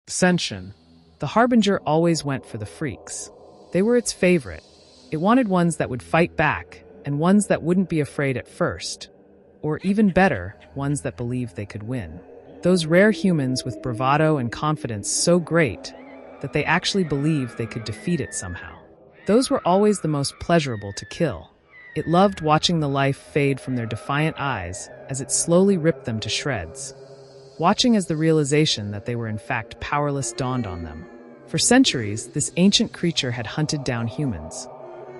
Ascension. The Harbinger always went for the freaks. They were its favorite. It wanted ones that would fight back, and ones that wouldn't be afraid at first. Or even better, ones that believed they could win. Those rare humans with bravado and confidence so great that they actually believed they could defeat it somehow. Those were always the most pleasurable to kill. It loved watching the life fade from their defiant eyes as it slowly ripped them to shreds. Watching as the realization that they were in fact powerless dawned on them. For centuries, this ancient creature had hunted down humans.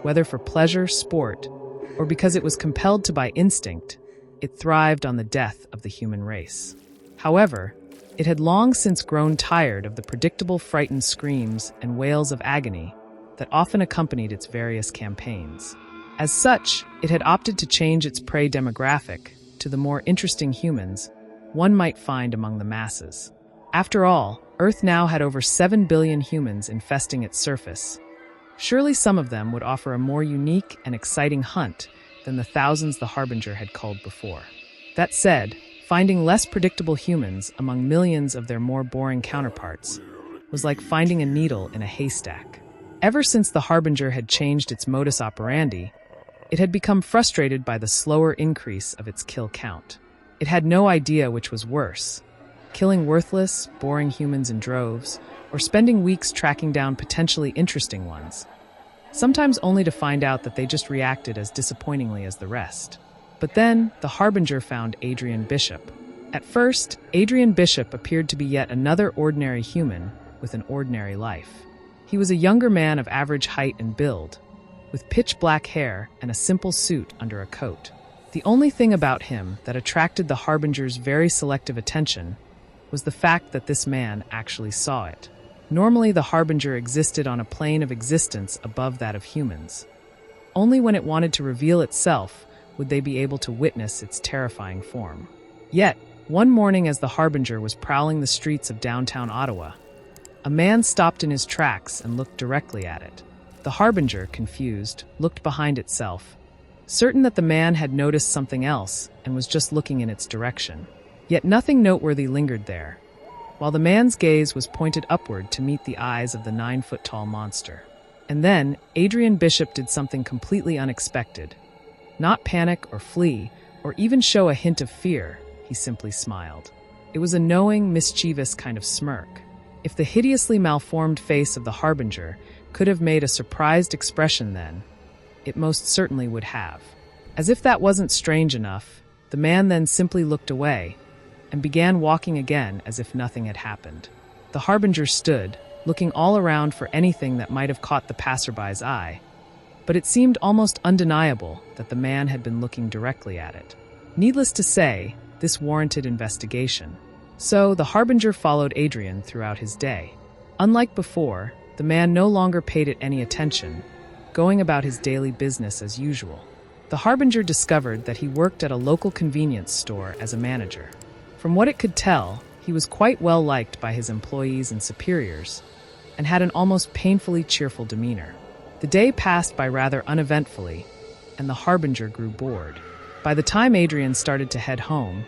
Whether for pleasure, sport, or because it was compelled to by instinct, it thrived on the death of the human race. However, it had long since grown tired of the predictable frightened screams and wails of agony that often accompanied its various campaigns. As such, it had opted to change its prey demographic to the more interesting humans one might find among the masses. After all, Earth now had over 7 billion humans infesting its surface. Surely some of them would offer a more unique and exciting hunt than the thousands the Harbinger had culled before. That said, finding less predictable humans among millions of their more boring counterparts was like finding a needle in a haystack. Ever since the Harbinger had changed its modus operandi, it had become frustrated by the slower increase of its kill count. It had no idea which was worse, killing worthless, boring humans in droves, or spending weeks tracking down potentially interesting ones, sometimes only to find out that they just reacted as disappointingly as the rest. But then, the Harbinger found Adrian Bishop. At first, Adrian Bishop appeared to be yet another ordinary human with an ordinary life. He was a younger man of average height and build, with pitch-black hair and a simple suit under a coat. The only thing about him that attracted the Harbinger's very selective attention was the fact that this man actually saw it. Normally, the Harbinger existed on a plane of existence above that of humans. Only when it wanted to reveal itself would they be able to witness its terrifying form. Yet, one morning as the Harbinger was prowling the streets of downtown Ottawa, a man stopped in his tracks and looked directly at it. The Harbinger, confused, looked behind itself, certain that the man had noticed something else and was just looking in its direction. Yet nothing noteworthy lingered there, while the man's gaze was pointed upward to meet the eyes of the 9-foot-tall monster. And then, Adrian Bishop did something completely unexpected. Not panic or flee, or even show a hint of fear, he simply smiled. It was a knowing, mischievous kind of smirk. If the hideously malformed face of the Harbinger could have made a surprised expression then, it most certainly would have. As if that wasn't strange enough, the man then simply looked away and began walking again as if nothing had happened. The Harbinger stood, looking all around for anything that might have caught the passerby's eye, but it seemed almost undeniable that the man had been looking directly at it. Needless to say, this warranted investigation. So, the Harbinger followed Adrian throughout his day. Unlike before, the man no longer paid it any attention, going about his daily business as usual. The Harbinger discovered that he worked at a local convenience store as a manager. From what it could tell, he was quite well liked by his employees and superiors, and had an almost painfully cheerful demeanor. The day passed by rather uneventfully, and the Harbinger grew bored. By the time Adrian started to head home,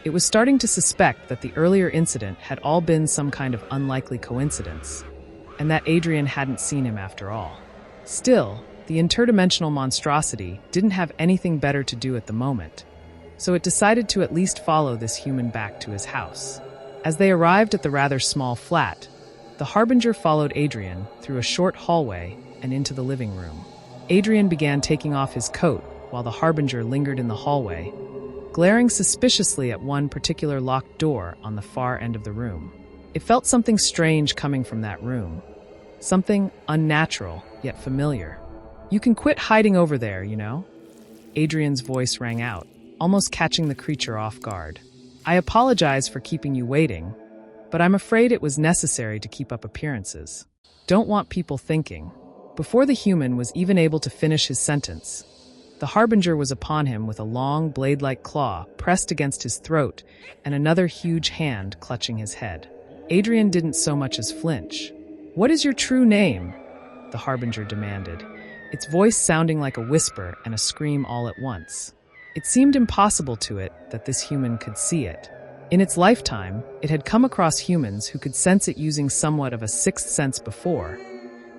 it was starting to suspect that the earlier incident had all been some kind of unlikely coincidence, and that Adrian hadn't seen him after all. Still, the interdimensional monstrosity didn't have anything better to do at the moment, so it decided to at least follow this human back to his house. As they arrived at the rather small flat, the Harbinger followed Adrian through a short hallway and into the living room. Adrian began taking off his coat while the Harbinger lingered in the hallway, glaring suspiciously at one particular locked door on the far end of the room. It felt something strange coming from that room. Something unnatural, yet familiar. "You can quit hiding over there, you know?" Adrian's voice rang out, almost catching the creature off guard. "I apologize for keeping you waiting, but I'm afraid it was necessary to keep up appearances. Don't want people thinking." Before the human was even able to finish his sentence, the Harbinger was upon him with a long, blade-like claw pressed against his throat and another huge hand clutching his head. Adrian didn't so much as flinch. "What is your true name?" the Harbinger demanded, its voice sounding like a whisper and a scream all at once. It seemed impossible to it that this human could see it. In its lifetime, it had come across humans who could sense it using somewhat of a sixth sense before,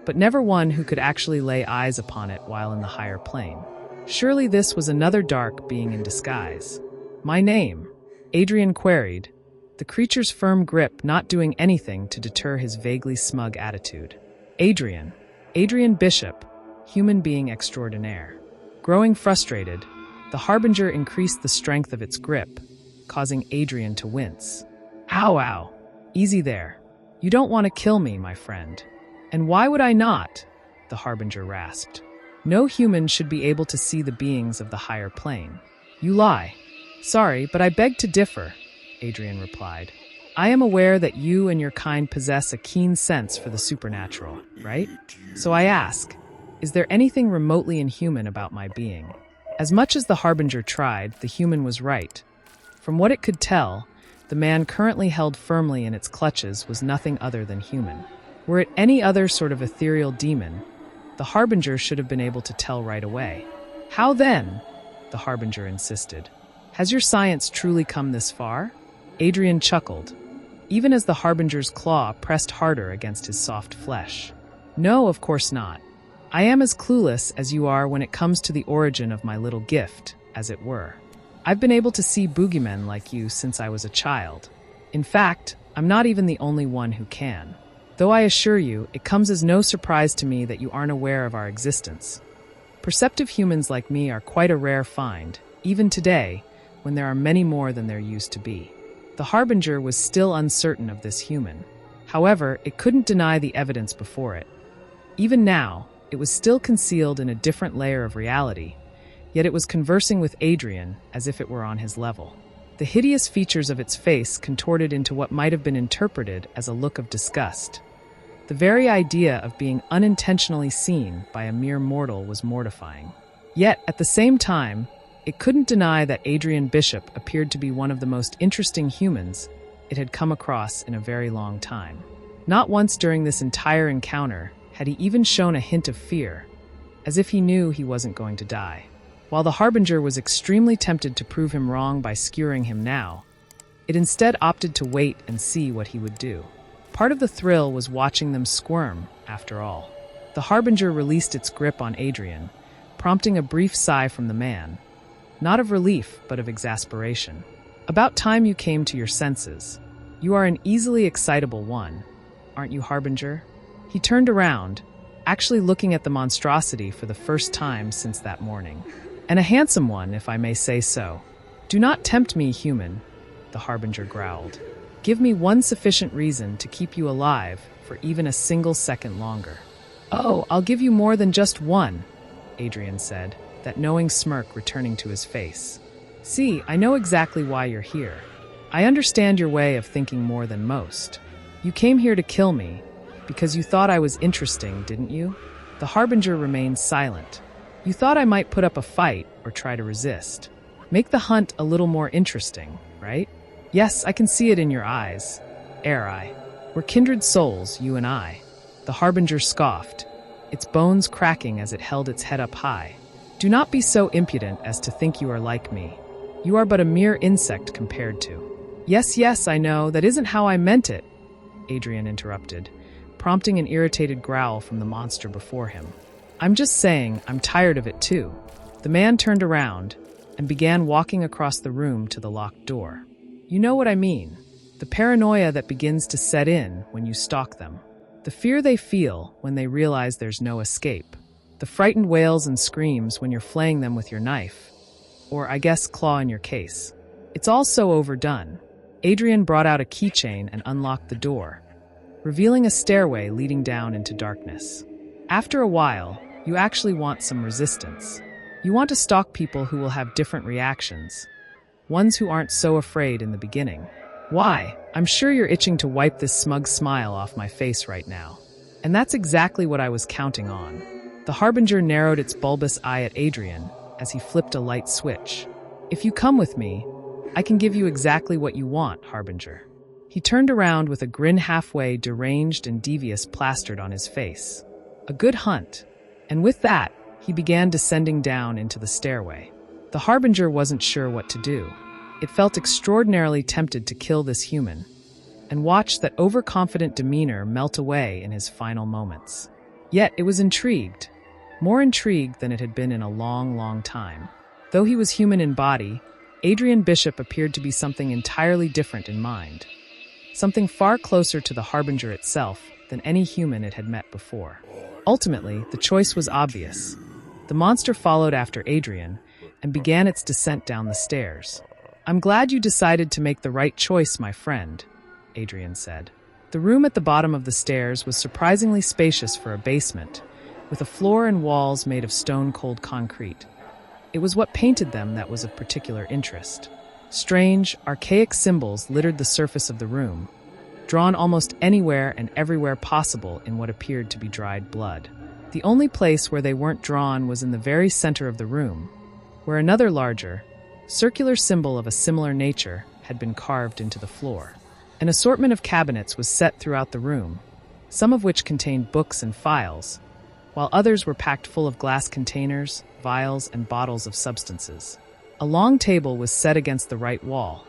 but never one who could actually lay eyes upon it while in the higher plane. Surely this was another dark being in disguise. "My name?" Adrian queried, the creature's firm grip not doing anything to deter his vaguely smug attitude. "Adrian. Adrian Bishop, human being extraordinaire." Growing frustrated, the Harbinger increased the strength of its grip, causing Adrian to wince. "Ow, ow. Easy there. You don't want to kill me, my friend." "And why would I not?" the Harbinger rasped. "No human should be able to see the beings of the higher plane." "You lie." "Sorry, but I beg to differ," Adrian replied. "I am aware that you and your kind possess a keen sense for the supernatural, right? So I ask, is there anything remotely inhuman about my being?" As much as the Harbinger tried, the human was right. From what it could tell, the man currently held firmly in its clutches was nothing other than human. Were it any other sort of ethereal demon, the Harbinger should have been able to tell right away. "How then?" the Harbinger insisted. "Has your science truly come this far?" Adrian chuckled, even as the Harbinger's claw pressed harder against his soft flesh. "No, of course not. I am as clueless as you are when it comes to the origin of my little gift, as it were. I've been able to see boogeymen like you since I was a child. In fact, I'm not even the only one who can. Though I assure you, it comes as no surprise to me that you aren't aware of our existence. Perceptive humans like me are quite a rare find, even today, when there are many more than there used to be." The Harbinger was still uncertain of this human. However, it couldn't deny the evidence before it. Even now, it was still concealed in a different layer of reality, yet it was conversing with Adrian as if it were on his level. The hideous features of its face contorted into what might have been interpreted as a look of disgust. The very idea of being unintentionally seen by a mere mortal was mortifying. Yet, at the same time, it couldn't deny that Adrian Bishop appeared to be one of the most interesting humans it had come across in a very long time. Not once during this entire encounter had he even shown a hint of fear, as if he knew he wasn't going to die. While the Harbinger was extremely tempted to prove him wrong by skewering him now, it instead opted to wait and see what he would do. Part of the thrill was watching them squirm, after all. The Harbinger released its grip on Adrian, prompting a brief sigh from the man, not of relief, but of exasperation. "About time you came to your senses. You are an easily excitable one, aren't you, Harbinger?" He turned around, actually looking at the monstrosity for the first time since that morning. "And a handsome one, if I may say so." "Do not tempt me, human," the Harbinger growled. "Give me one sufficient reason to keep you alive for even a single second longer." "Oh, I'll give you more than just one," Adrian said, that knowing smirk returning to his face. "See, I know exactly why you're here. I understand your way of thinking more than most. You came here to kill me, because you thought I was interesting, didn't you?" The Harbinger remained silent. "You thought I might put up a fight or try to resist. Make the hunt a little more interesting, right? Yes, I can see it in your eyes. Ere I. We're kindred souls, you and I." The Harbinger scoffed, its bones cracking as it held its head up high. "Do not be so impudent as to think you are like me. You are but a mere insect compared to—" "Yes, yes, I know, that isn't how I meant it," Adrian interrupted, prompting an irritated growl from the monster before him. "I'm just saying I'm tired of it too." The man turned around and began walking across the room to the locked door. "You know what I mean. The paranoia that begins to set in when you stalk them. The fear they feel when they realize there's no escape. The frightened wails and screams when you're flaying them with your knife. Or, I guess, claw in your case. It's all so overdone." Adrian brought out a keychain and unlocked the door, revealing a stairway leading down into darkness. "After a while, you actually want some resistance. You want to stalk people who will have different reactions. Ones who aren't so afraid in the beginning. Why, I'm sure you're itching to wipe this smug smile off my face right now. And that's exactly what I was counting on." The Harbinger narrowed its bulbous eye at Adrian as he flipped a light switch. "If you come with me, I can give you exactly what you want, Harbinger." He turned around with a grin halfway deranged and devious plastered on his face. "A good hunt." And with that, he began descending down into the stairway. The Harbinger wasn't sure what to do. It felt extraordinarily tempted to kill this human and watch that overconfident demeanor melt away in his final moments. Yet it was intrigued, more intrigued than it had been in a long, long time. Though he was human in body, Adrian Bishop appeared to be something entirely different in mind, something far closer to the Harbinger itself than any human it had met before. Ultimately, the choice was obvious. The monster followed after Adrian and began its descent down the stairs. "I'm glad you decided to make the right choice, my friend," Adrian said. The room at the bottom of the stairs was surprisingly spacious for a basement, with a floor and walls made of stone-cold concrete. It was what painted them that was of particular interest. Strange, archaic symbols littered the surface of the room, drawn almost anywhere and everywhere possible in what appeared to be dried blood. The only place where they weren't drawn was in the very center of the room, where another larger, circular symbol of a similar nature had been carved into the floor. An assortment of cabinets was set throughout the room, some of which contained books and files, while others were packed full of glass containers, vials, and bottles of substances. A long table was set against the right wall,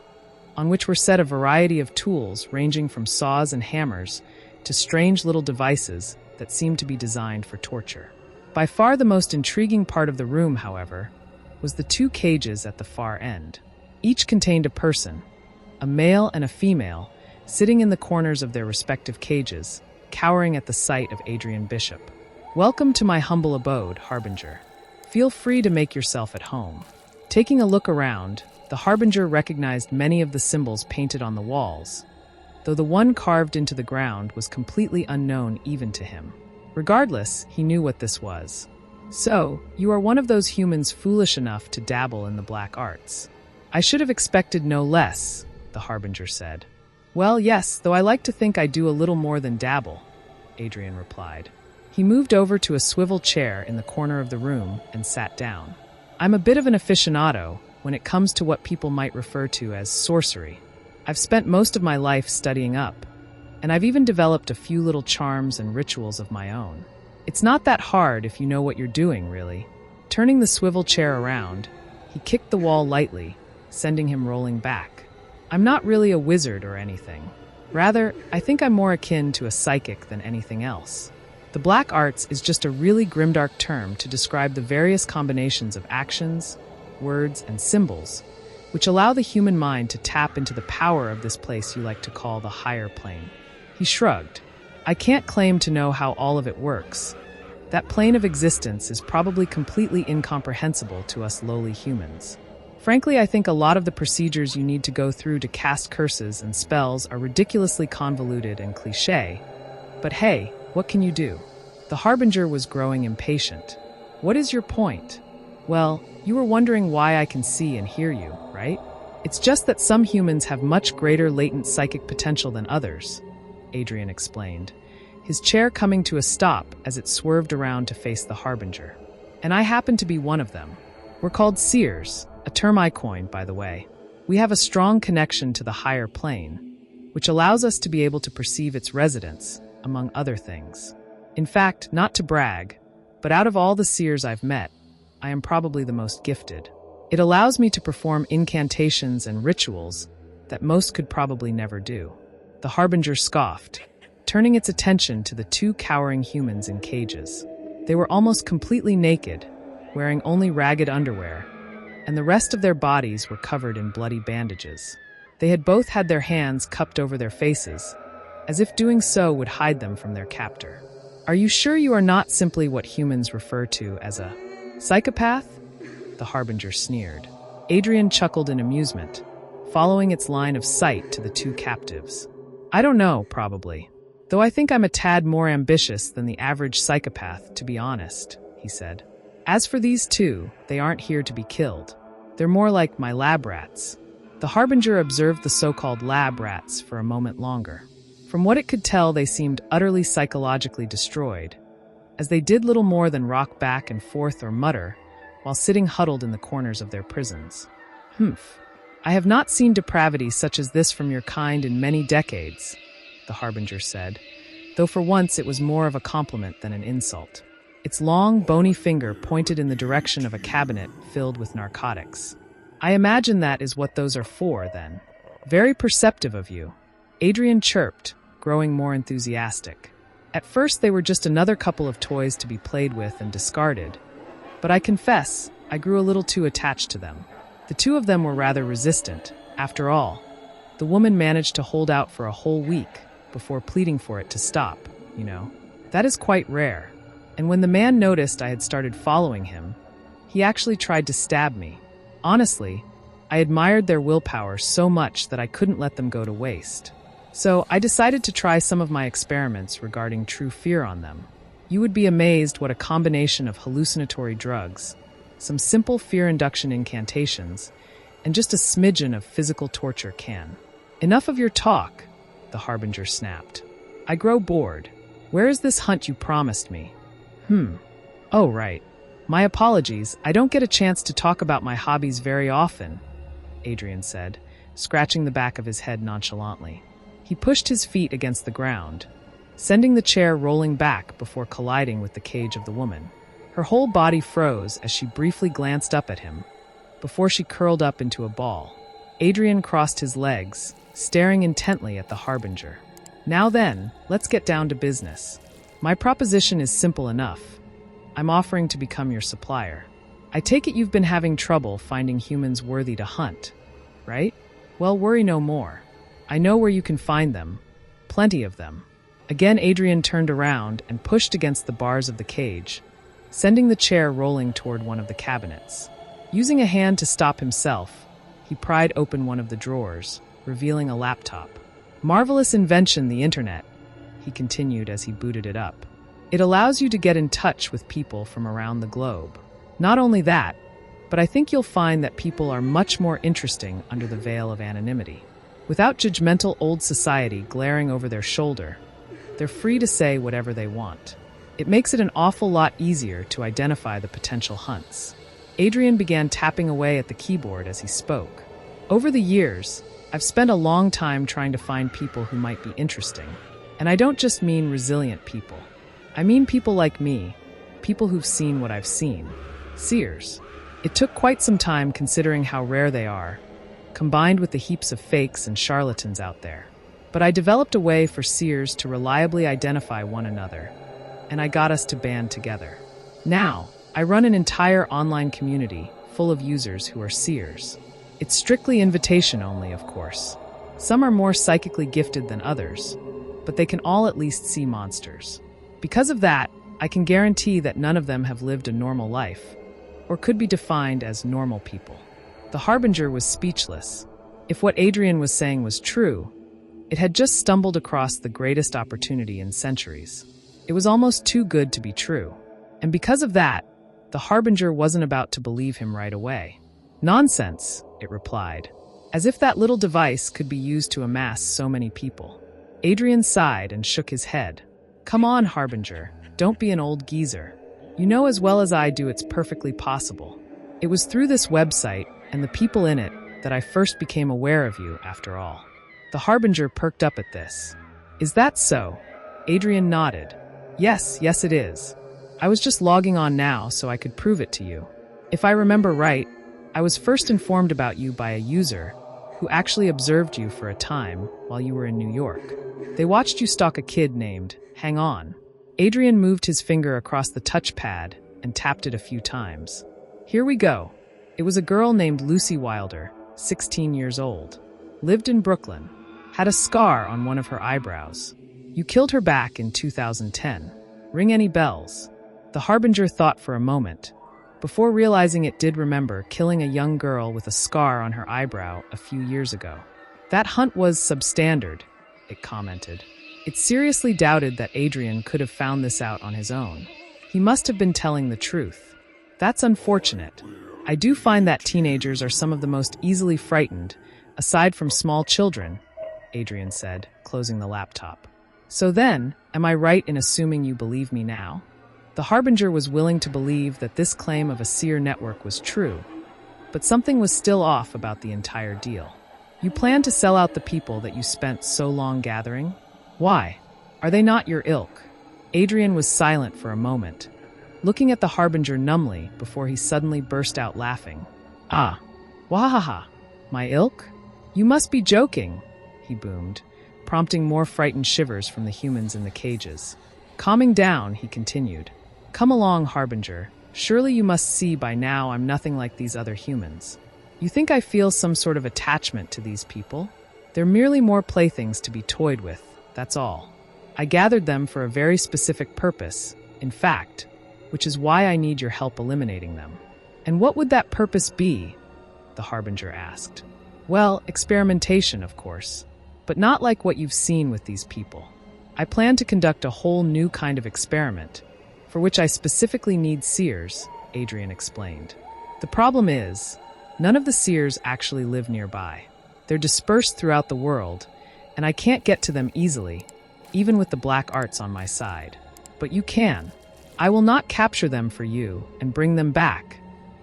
on which were set a variety of tools ranging from saws and hammers to strange little devices that seemed to be designed for torture. By far the most intriguing part of the room, however, was the two cages at the far end. Each contained a person, a male and a female, sitting in the corners of their respective cages, cowering at the sight of Adrian Bishop. "Welcome to my humble abode, Harbinger. Feel free to make yourself at home." Taking a look around, the Harbinger recognized many of the symbols painted on the walls, though the one carved into the ground was completely unknown even to him. Regardless, he knew what this was. "So, you are one of those humans foolish enough to dabble in the black arts. I should have expected no less," the Harbinger said. "Well, yes, though I like to think I do a little more than dabble," Adrian replied. He moved over to a swivel chair in the corner of the room and sat down. "I'm a bit of an aficionado when it comes to what people might refer to as sorcery. I've spent most of my life studying up, and I've even developed a few little charms and rituals of my own. It's not that hard if you know what you're doing, really." Turning the swivel chair around, he kicked the wall lightly, sending him rolling back. "I'm not really a wizard or anything. Rather, I think I'm more akin to a psychic than anything else. The black arts is just a really grimdark term to describe the various combinations of actions, words, and symbols, which allow the human mind to tap into the power of this place you like to call the higher plane." He shrugged. "I can't claim to know how all of it works. That plane of existence is probably completely incomprehensible to us lowly humans. Frankly, I think a lot of the procedures you need to go through to cast curses and spells are ridiculously convoluted and cliché. But hey, what can you do?" The Harbinger was growing impatient. "What is your point?" "Well, you were wondering why I can see and hear you, right? It's just that some humans have much greater latent psychic potential than others," Adrian explained, his chair coming to a stop as it swerved around to face the Harbinger. "And I happen to be one of them. We're called seers, a term I coined, by the way. We have a strong connection to the higher plane, which allows us to be able to perceive its residents, among other things. In fact, not to brag, but out of all the seers I've met, I am probably the most gifted. It allows me to perform incantations and rituals that most could probably never do." The Harbinger scoffed, turning its attention to the two cowering humans in cages. They were almost completely naked, wearing only ragged underwear, and the rest of their bodies were covered in bloody bandages. They had both had their hands cupped over their faces, as if doing so would hide them from their captor. "Are you sure you are not simply what humans refer to as a psychopath?" the Harbinger sneered. Adrian chuckled in amusement, following its line of sight to the two captives. "I don't know, probably. Though I think I'm a tad more ambitious than the average psychopath, to be honest," he said. "As for these two, they aren't here to be killed. They're more like my lab rats." The Harbinger observed the so-called lab rats for a moment longer. From what it could tell, they seemed utterly psychologically destroyed, as they did little more than rock back and forth or mutter while sitting huddled in the corners of their prisons. "Humph. I have not seen depravity such as this from your kind in many decades," the Harbinger said, though for once it was more of a compliment than an insult. Its long, bony finger pointed in the direction of a cabinet filled with narcotics. I imagine that is what those are for, then. Very perceptive of you. Adrian chirped, growing more enthusiastic. At first they were just another couple of toys to be played with and discarded, but I confess, I grew a little too attached to them. The two of them were rather resistant. After all, the woman managed to hold out for a whole week before pleading for it to stop, you know. That is quite rare. And when the man noticed I had started following him, he actually tried to stab me. Honestly, I admired their willpower so much that I couldn't let them go to waste. So I decided to try some of my experiments regarding true fear on them. You would be amazed what a combination of hallucinatory drugs, some simple fear induction incantations, and just a smidgen of physical torture can. Enough of your talk, the Harbinger snapped. I grow bored. Where is this hunt you promised me? Oh, right. My apologies, I don't get a chance to talk about my hobbies very often, Adrian said, scratching the back of his head nonchalantly. He pushed his feet against the ground, sending the chair rolling back before colliding with the cage of the woman. Her whole body froze as she briefly glanced up at him, before she curled up into a ball. Adrian crossed his legs, staring intently at the Harbinger. Now then, let's get down to business. My proposition is simple enough. I'm offering to become your supplier. I take it you've been having trouble finding humans worthy to hunt, right? Well, worry no more. I know where you can find them. Plenty of them. Again, Adrian turned around and pushed against the bars of the cage, sending the chair rolling toward one of the cabinets. Using a hand to stop himself, he pried open one of the drawers, revealing a laptop. Marvelous invention, the internet, he continued as he booted it up. It allows you to get in touch with people from around the globe. Not only that, but I think you'll find that people are much more interesting under the veil of anonymity. Without judgmental old society glaring over their shoulder, they're free to say whatever they want. It makes it an awful lot easier to identify the potential hunts. Adrian began tapping away at the keyboard as he spoke. Over the years, I've spent a long time trying to find people who might be interesting. And I don't just mean resilient people. I mean people like me, people who've seen what I've seen. Seers. It took quite some time considering how rare they are, combined with the heaps of fakes and charlatans out there. But I developed a way for seers to reliably identify one another, and I got us to band together. Now, I run an entire online community full of users who are seers. It's strictly invitation only, of course. Some are more psychically gifted than others, but they can all at least see monsters. Because of that, I can guarantee that none of them have lived a normal life, or could be defined as normal people. The Harbinger was speechless. If what Adrian was saying was true, it had just stumbled across the greatest opportunity in centuries. It was almost too good to be true. And because of that, the Harbinger wasn't about to believe him right away. Nonsense, it replied, as if that little device could be used to amass so many people. Adrian sighed and shook his head. Come on, Harbinger, don't be an old geezer. You know as well as I do it's perfectly possible. It was through this website and the people in it that I first became aware of you, after all. The Harbinger perked up at this. Is that so? Adrian nodded. Yes, it is. I was just logging on now so I could prove it to you. If I remember right, I was first informed about you by a user who actually observed you for a time while you were in New York. They watched you stalk a kid named Hang On. Adrian moved his finger across the touchpad and tapped it a few times. Here we go. It was a girl named Lucy Wilder, 16 years old. Lived in Brooklyn. Had a scar on one of her eyebrows. You killed her back in 2010. Ring any bells? The Harbinger thought for a moment, before realizing it did remember killing a young girl with a scar on her eyebrow a few years ago. That hunt was substandard, it commented. It seriously doubted that Adrian could have found this out on his own. He must have been telling the truth. That's unfortunate. I do find that teenagers are some of the most easily frightened, aside from small children, Adrian said, closing the laptop. So then, am I right in assuming you believe me now? The Harbinger was willing to believe that this claim of a seer network was true, but something was still off about the entire deal. You plan to sell out the people that you spent so long gathering? Why? Are they not your ilk? Adrian was silent for a moment, looking at the Harbinger numbly before he suddenly burst out laughing. Ah, Wahaha, my ilk? You must be joking, he boomed, prompting more frightened shivers from the humans in the cages. Calming down, he continued. Come along, Harbinger. Surely you must see by now I'm nothing like these other humans. You think I feel some sort of attachment to these people? They're merely more playthings to be toyed with, that's all. I gathered them for a very specific purpose, in fact, which is why I need your help eliminating them. And what would that purpose be? The Harbinger asked. Well, experimentation, of course, but not like what you've seen with these people. I plan to conduct a whole new kind of experiment, for which I specifically need seers, Adrian explained. The problem is, none of the seers actually live nearby. They're dispersed throughout the world, and I can't get to them easily, even with the black arts on my side. But you can. I will not capture them for you and bring them back,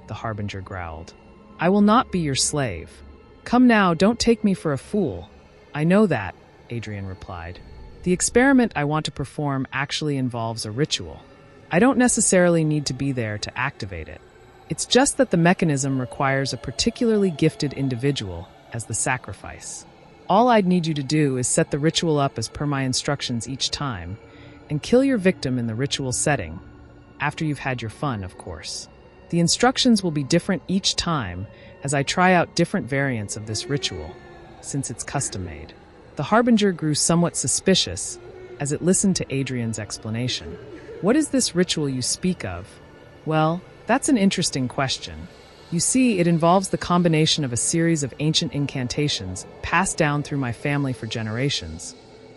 the Harbinger growled. I will not be your slave. Come now, don't take me for a fool. I know that, Adrian replied. The experiment I want to perform actually involves a ritual. I don't necessarily need to be there to activate it. It's just that the mechanism requires a particularly gifted individual as the sacrifice. All I'd need you to do is set the ritual up as per my instructions each time, and kill your victim in the ritual setting, after you've had your fun, of course. The instructions will be different each time as I try out different variants of this ritual, since it's custom-made. The Harbinger grew somewhat suspicious as it listened to Adrian's explanation. What is this ritual you speak of? Well, that's an interesting question. You see, it involves the combination of a series of ancient incantations passed down through my family for generations,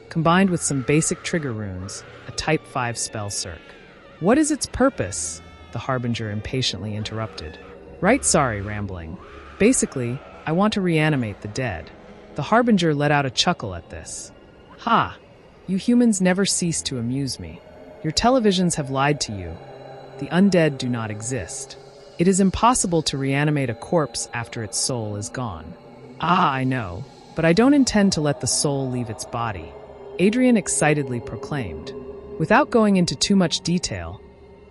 combined with some basic trigger runes, a Type 5 spell circ. What is its purpose? The Harbinger impatiently interrupted. Right, sorry, rambling. Basically, I want to reanimate the dead. The Harbinger let out a chuckle at this. Ha! You humans never cease to amuse me. Your televisions have lied to you. The undead do not exist. It is impossible to reanimate a corpse after its soul is gone. Ah, I know, but I don't intend to let the soul leave its body, Adrian excitedly proclaimed. Without going into too much detail,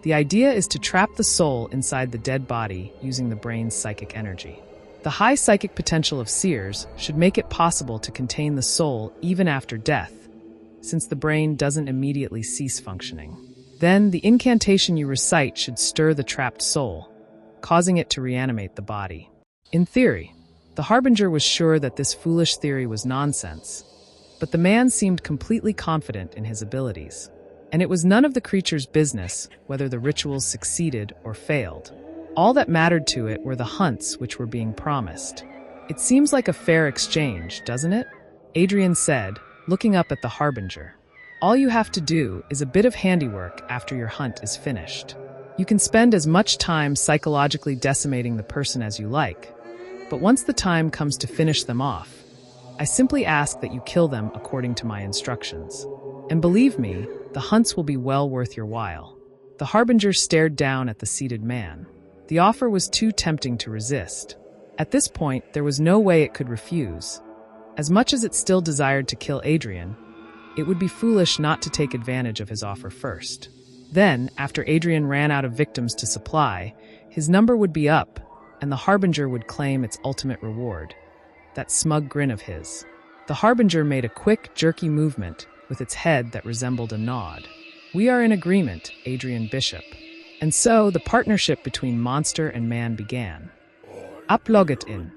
the idea is to trap the soul inside the dead body using the brain's psychic energy. The high psychic potential of seers should make it possible to contain the soul even after death, since the brain doesn't immediately cease functioning. Then, the incantation you recite should stir the trapped soul, causing it to reanimate the body. In theory, the Harbinger was sure that this foolish theory was nonsense, but the man seemed completely confident in his abilities, and it was none of the creature's business whether the rituals succeeded or failed. All that mattered to it were the hunts which were being promised. It seems like a fair exchange, doesn't it? Adrian said, looking up at the Harbinger. All you have to do is a bit of handiwork after your hunt is finished. You can spend as much time psychologically decimating the person as you like, but once the time comes to finish them off, I simply ask that you kill them according to my instructions. And believe me, the hunts will be well worth your while. The Harbinger stared down at the seated man. The offer was too tempting to resist. At this point, there was no way it could refuse. As much as it still desired to kill Adrian, it would be foolish not to take advantage of his offer first. Then, after Adrian ran out of victims to supply, his number would be up, and the Harbinger would claim its ultimate reward. That smug grin of his. The Harbinger made a quick, jerky movement with its head that resembled a nod. We are in agreement, Adrian Bishop. And so, the partnership between monster and man began. Uploget in.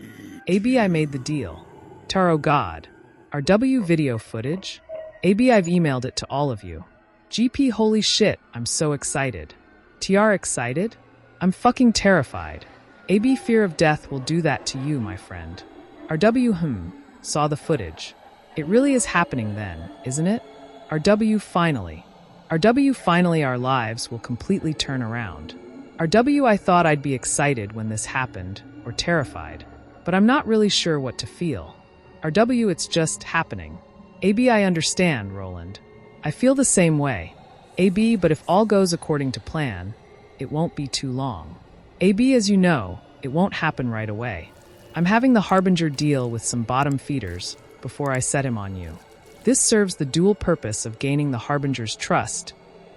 AB, I made the deal. Taro God. RW video footage? AB, I've emailed it to all of you. GP, holy shit, I'm so excited. TR, excited? I'm fucking terrified. AB, fear of death will do that to you, my friend. RW, saw the footage. It really is happening then, isn't it? RW, finally. RW, finally our lives will completely turn around. RW, I thought I'd be excited when this happened, or terrified, but I'm not really sure what to feel. RW, it's just happening. AB, I understand, Roland. I feel the same way. AB, but if all goes according to plan, it won't be too long. AB, as you know, it won't happen right away. I'm having the Harbinger deal with some bottom feeders before I set him on you. This serves the dual purpose of gaining the Harbinger's trust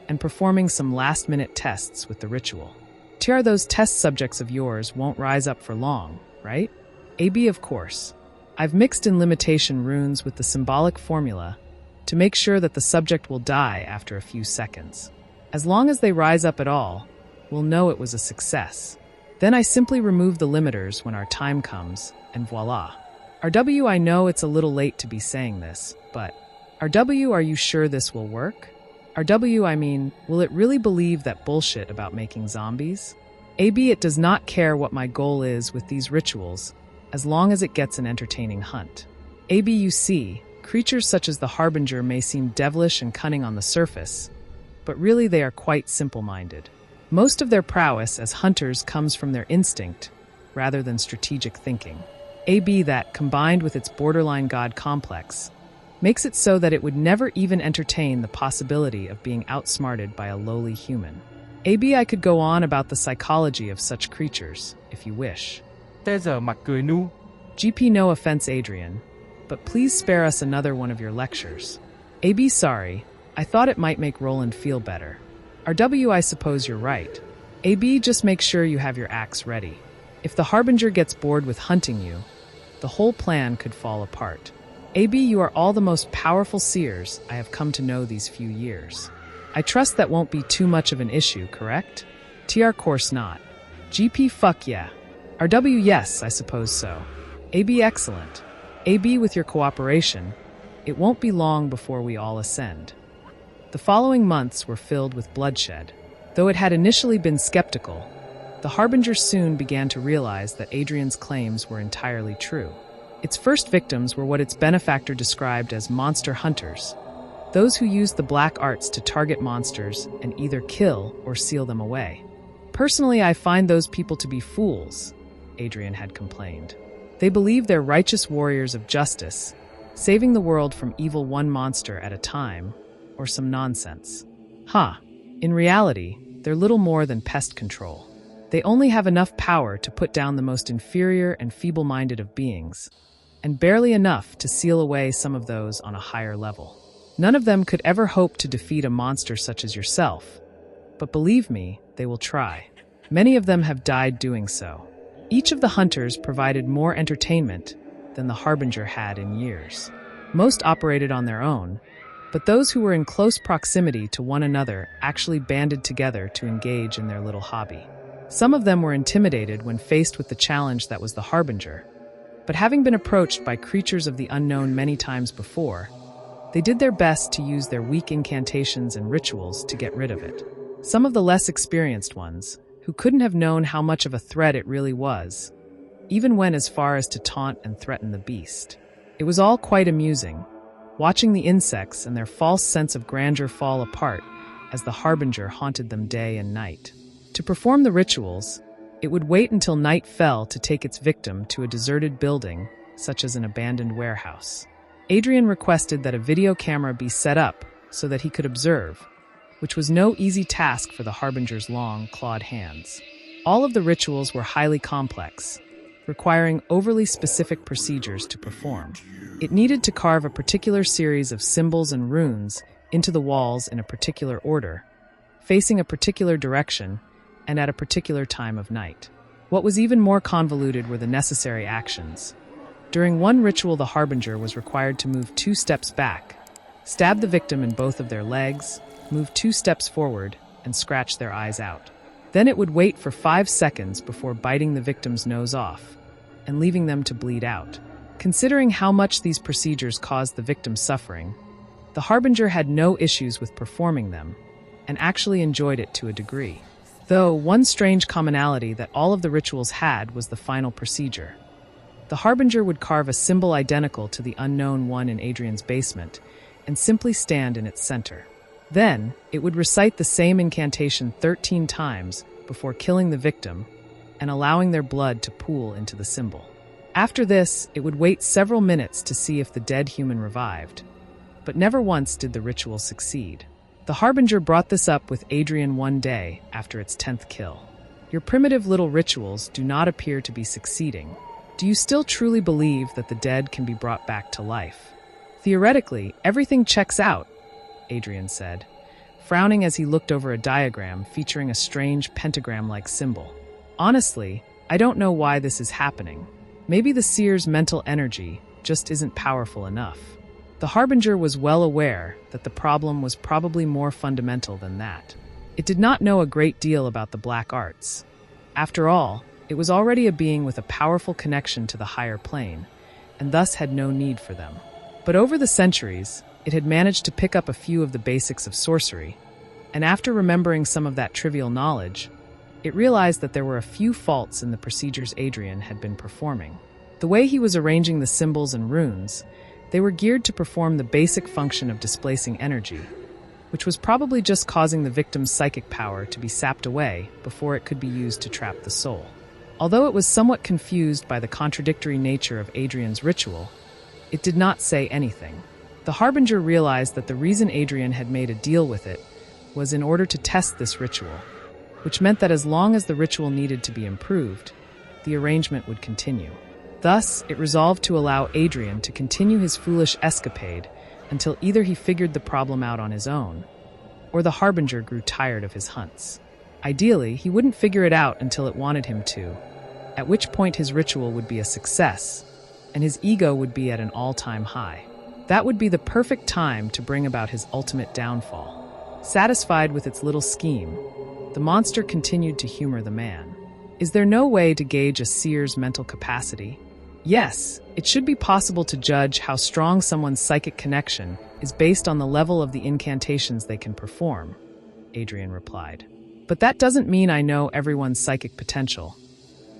and performing some last-minute tests with the ritual. TR, those test subjects of yours won't rise up for long, right? AB, of course. I've mixed in limitation runes with the symbolic formula to make sure that the subject will die after a few seconds. As long as they rise up at all, we'll know it was a success. Then I simply remove the limiters when our time comes, and voila. RW, I know it's a little late to be saying this, but RW, are you sure this will work? RW, I mean, will it really believe that bullshit about making zombies? AB, it does not care what my goal is with these rituals, as long as it gets an entertaining hunt. AB, you see, creatures such as the Harbinger may seem devilish and cunning on the surface, but really they are quite simple-minded. Most of their prowess as hunters comes from their instinct, rather than strategic thinking. AB, that, combined with its borderline god complex, makes it so that it would never even entertain the possibility of being outsmarted by a lowly human. AB, I could go on about the psychology of such creatures, if you wish. GP, no offense, Adrian, but please spare us another one of your lectures. AB, sorry, I thought it might make Roland feel better. RW, I suppose you're right. AB, just make sure you have your axe ready. If the Harbinger gets bored with hunting you, the whole plan could fall apart. AB, you are all the most powerful seers I have come to know these few years. I trust that won't be too much of an issue, correct? TR, course not. GP, fuck yeah. RW, yes, I suppose so. AB, excellent. AB, with your cooperation, it won't be long before we all ascend. The following months were filled with bloodshed. Though it had initially been skeptical, the Harbinger soon began to realize that Adrian's claims were entirely true. Its first victims were what its benefactor described as monster hunters, those who used the black arts to target monsters and either kill or seal them away. Personally, I find those people to be fools, Adrian had complained. They believe they're righteous warriors of justice, saving the world from evil one monster at a time, or some nonsense. In reality, they're little more than pest control. They only have enough power to put down the most inferior and feeble-minded of beings, and barely enough to seal away some of those on a higher level. None of them could ever hope to defeat a monster such as yourself, but believe me, they will try. Many of them have died doing so. Each of the hunters provided more entertainment than the Harbinger had in years. Most operated on their own, but those who were in close proximity to one another actually banded together to engage in their little hobby. Some of them were intimidated when faced with the challenge that was the Harbinger, but having been approached by creatures of the unknown many times before, they did their best to use their weak incantations and rituals to get rid of it. Some of the less experienced ones, who couldn't have known how much of a threat it really was, even went as far as to taunt and threaten the beast. It was all quite amusing, watching the insects and their false sense of grandeur fall apart as the Harbinger haunted them day and night. To perform the rituals, it would wait until night fell to take its victim to a deserted building, such as an abandoned warehouse. Adrian requested that a video camera be set up so that he could observe, which was no easy task for the Harbinger's long, clawed hands. All of the rituals were highly complex, requiring overly specific procedures to perform. It needed to carve a particular series of symbols and runes into the walls in a particular order, facing a particular direction, and at a particular time of night. What was even more convoluted were the necessary actions. During one ritual, the Harbinger was required to move 2 steps back, stab the victim in both of their legs, move 2 steps forward, and scratch their eyes out. Then it would wait for 5 seconds before biting the victim's nose off and leaving them to bleed out. Considering how much these procedures caused the victim suffering, the Harbinger had no issues with performing them and actually enjoyed it to a degree. Though one strange commonality that all of the rituals had was the final procedure. The Harbinger would carve a symbol identical to the unknown one in Adrian's basement and simply stand in its center. Then, it would recite the same incantation 13 times before killing the victim and allowing their blood to pool into the symbol. After this, it would wait several minutes to see if the dead human revived, but never once did the ritual succeed. The Harbinger brought this up with Adrian one day after its 10th kill. Your primitive little rituals do not appear to be succeeding. Do you still truly believe that the dead can be brought back to life? Theoretically, everything checks out, Adrian said, frowning as he looked over a diagram featuring a strange pentagram-like symbol. Honestly, I don't know why this is happening. Maybe the seer's mental energy just isn't powerful enough. The Harbinger was well aware that the problem was probably more fundamental than that. It did not know a great deal about the black arts. After all, it was already a being with a powerful connection to the higher plane, and thus had no need for them. But over the centuries, it had managed to pick up a few of the basics of sorcery, and after remembering some of that trivial knowledge, it realized that there were a few faults in the procedures Adrian had been performing. The way he was arranging the symbols and runes, they were geared to perform the basic function of displacing energy, which was probably just causing the victim's psychic power to be sapped away before it could be used to trap the soul. Although it was somewhat confused by the contradictory nature of Adrian's ritual, it did not say anything. The Harbinger realized that the reason Adrian had made a deal with it was in order to test this ritual, which meant that as long as the ritual needed to be improved, the arrangement would continue. Thus, it resolved to allow Adrian to continue his foolish escapade until either he figured the problem out on his own, or the Harbinger grew tired of his hunts. Ideally, he wouldn't figure it out until it wanted him to, at which point his ritual would be a success, and his ego would be at an all-time high. That would be the perfect time to bring about his ultimate downfall. Satisfied with its little scheme, the monster continued to humor the man. Is there no way to gauge a seer's mental capacity? Yes, it should be possible to judge how strong someone's psychic connection is based on the level of the incantations they can perform, Adrian replied. But that doesn't mean I know everyone's psychic potential.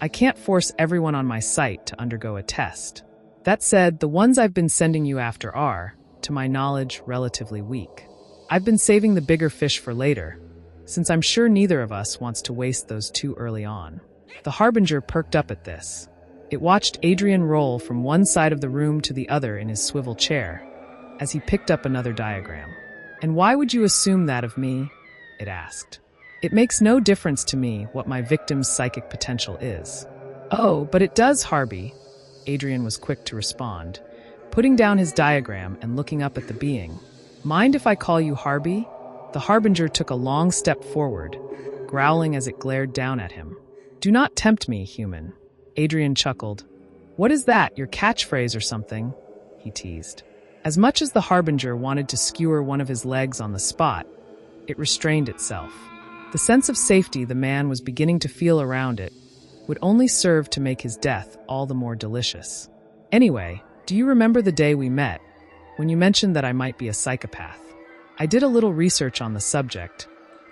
I can't force everyone on my site to undergo a test. That said, the ones I've been sending you after are, to my knowledge, relatively weak. I've been saving the bigger fish for later, since I'm sure neither of us wants to waste those too early on. The Harbinger perked up at this. It watched Adrian roll from one side of the room to the other in his swivel chair, as he picked up another diagram. And why would you assume that of me? It asked. It makes no difference to me what my victim's psychic potential is. Oh, but it does, Harby, Adrian was quick to respond, putting down his diagram and looking up at the being. Mind if I call you Harby? The Harbinger took a long step forward, growling as it glared down at him. Do not tempt me, human. Adrian chuckled. What is that, your catchphrase or something? He teased. As much as the Harbinger wanted to skewer one of his legs on the spot, it restrained itself. The sense of safety the man was beginning to feel around it would only serve to make his death all the more delicious. Anyway, do you remember the day we met, when you mentioned that I might be a psychopath? I did a little research on the subject,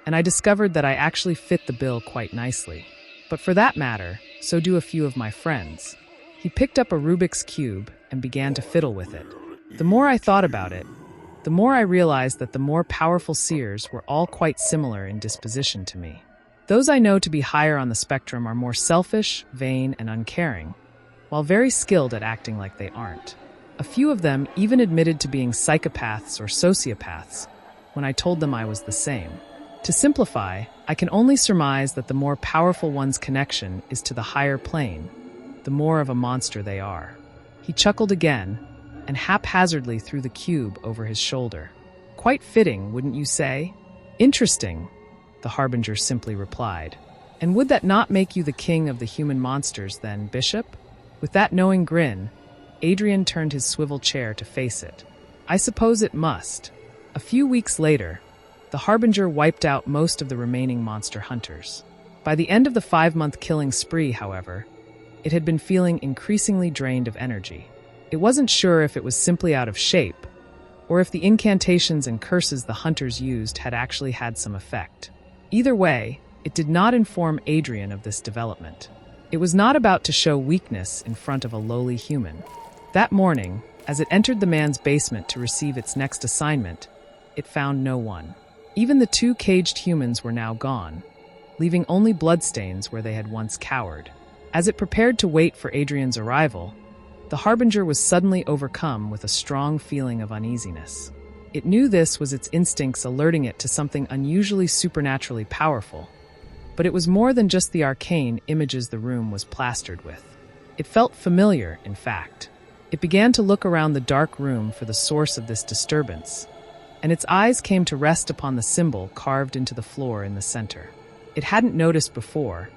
and I discovered that I actually fit the bill quite nicely. But for that matter, so do a few of my friends. He picked up a Rubik's Cube and began to fiddle with it. The more I thought about it, the more I realized that the more powerful seers were all quite similar in disposition to me. Those I know to be higher on the spectrum are more selfish, vain, and uncaring, while very skilled at acting like they aren't. A few of them even admitted to being psychopaths or sociopaths when I told them I was the same. To simplify, I can only surmise that the more powerful one's connection is to the higher plane, the more of a monster they are. He chuckled again, and haphazardly threw the cube over his shoulder. Quite fitting, wouldn't you say? Interesting, the Harbinger simply replied. And would that not make you the king of the human monsters then, Bishop? With that knowing grin, Adrian turned his swivel chair to face it. I suppose it must. A few weeks later, the Harbinger wiped out most of the remaining monster hunters. By the end of the 5-month killing spree, however, it had been feeling increasingly drained of energy. It wasn't sure if it was simply out of shape, or if the incantations and curses the hunters used had actually had some effect. Either way, it did not inform Adrian of this development. It was not about to show weakness in front of a lowly human. That morning, as it entered the man's basement to receive its next assignment, it found no one. Even the 2 caged humans were now gone, leaving only bloodstains where they had once cowered. As it prepared to wait for Adrian's arrival, the Harbinger was suddenly overcome with a strong feeling of uneasiness. It knew this was its instincts alerting it to something unusually supernaturally powerful, but it was more than just the arcane images the room was plastered with. It felt familiar, in fact. It began to look around the dark room for the source of this disturbance, and its eyes came to rest upon the symbol carved into the floor in the center. It hadn't noticed before,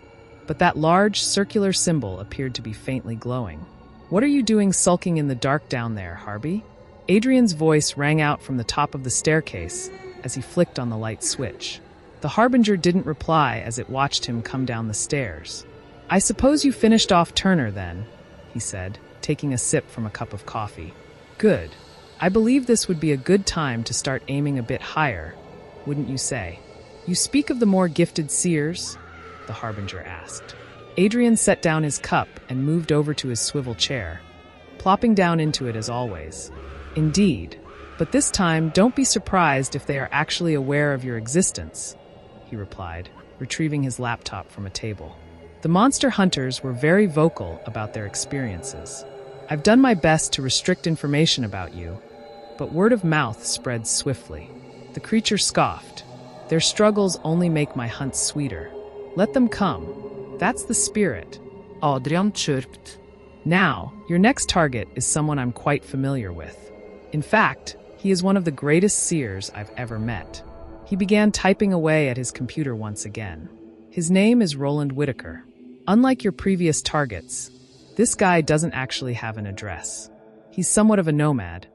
but that large, circular symbol appeared to be faintly glowing. "What are you doing sulking in the dark down there, Harby?" Adrian's voice rang out from the top of the staircase as he flicked on the light switch. The Harbinger didn't reply as it watched him come down the stairs. "I suppose you finished off Turner then," he said, taking a sip from a cup of coffee. "Good. I believe this would be a good time to start aiming a bit higher, wouldn't you say?" "You speak of the more gifted seers?" the Harbinger asked. Adrian set down his cup and moved over to his swivel chair, plopping down into it as always. "Indeed, but this time don't be surprised if they are actually aware of your existence," he replied, retrieving his laptop from a table. "The monster hunters were very vocal about their experiences. I've done my best to restrict information about you, but word of mouth spread swiftly." The creature scoffed. "Their struggles only make my hunt sweeter. Let them come. That's the spirit." Adrian chirped. "Now, your next target is someone I'm quite familiar with. In fact, he is one of the greatest seers I've ever met." He began typing away at his computer once again. "His name is Roland Whitaker. Unlike your previous targets, this guy doesn't actually have an address. He's somewhat of a nomad.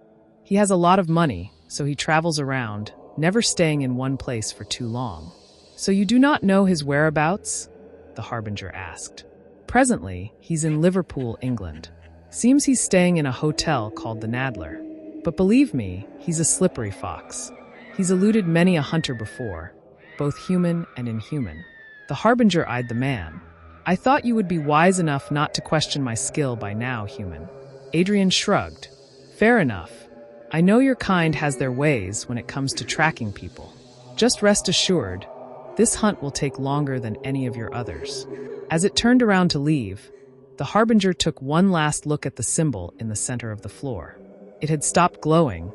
He has a lot of money, so he travels around, never staying in one place for too long." "So you do not know his whereabouts?" the Harbinger asked. "Presently, he's in Liverpool, England. Seems he's staying in a hotel called the Nadler. But believe me, he's a slippery fox. He's eluded many a hunter before, both human and inhuman." The Harbinger eyed the man. "I thought you would be wise enough not to question my skill by now, human." Adrian shrugged. "Fair enough. I know your kind has their ways when it comes to tracking people. Just rest assured, this hunt will take longer than any of your others." As it turned around to leave, the Harbinger took one last look at the symbol in the center of the floor. It had stopped glowing,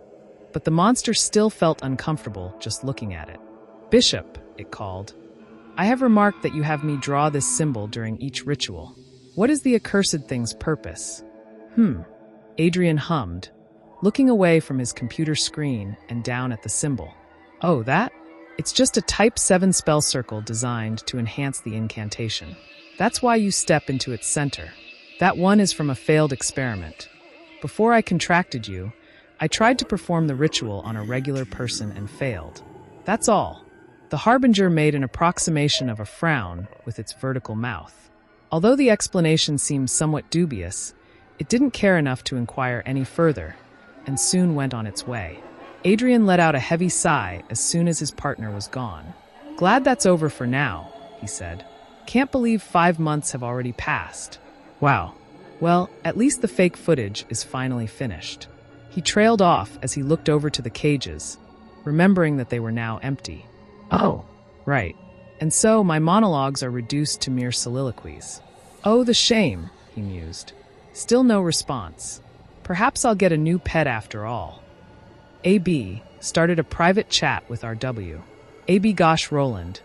but the monster still felt uncomfortable just looking at it. "Bishop," it called, "I have remarked that you have me draw this symbol during each ritual. What is the accursed thing's purpose?" Adrian hummed, looking away from his computer screen and down at the symbol. "Oh, that? It's just a Type 7 spell circle designed to enhance the incantation. That's why you step into its center. That one is from a failed experiment. Before I contracted you, I tried to perform the ritual on a regular person and failed. That's all." The Harbinger made an approximation of a frown with its vertical mouth. Although the explanation seemed somewhat dubious, it didn't care enough to inquire any further, and soon went on its way. Adrian let out a heavy sigh as soon as his partner was gone. "Glad that's over for now," he said. "Can't believe 5 months have already passed. Wow. Well, at least the fake footage is finally finished." He trailed off as he looked over to the cages, remembering that they were now empty. "Oh, right. And so my monologues are reduced to mere soliloquies. Oh, the shame," he mused. Still no response. Perhaps I'll get a new pet after all. AB started a private chat with RW. "AB gosh, Roland,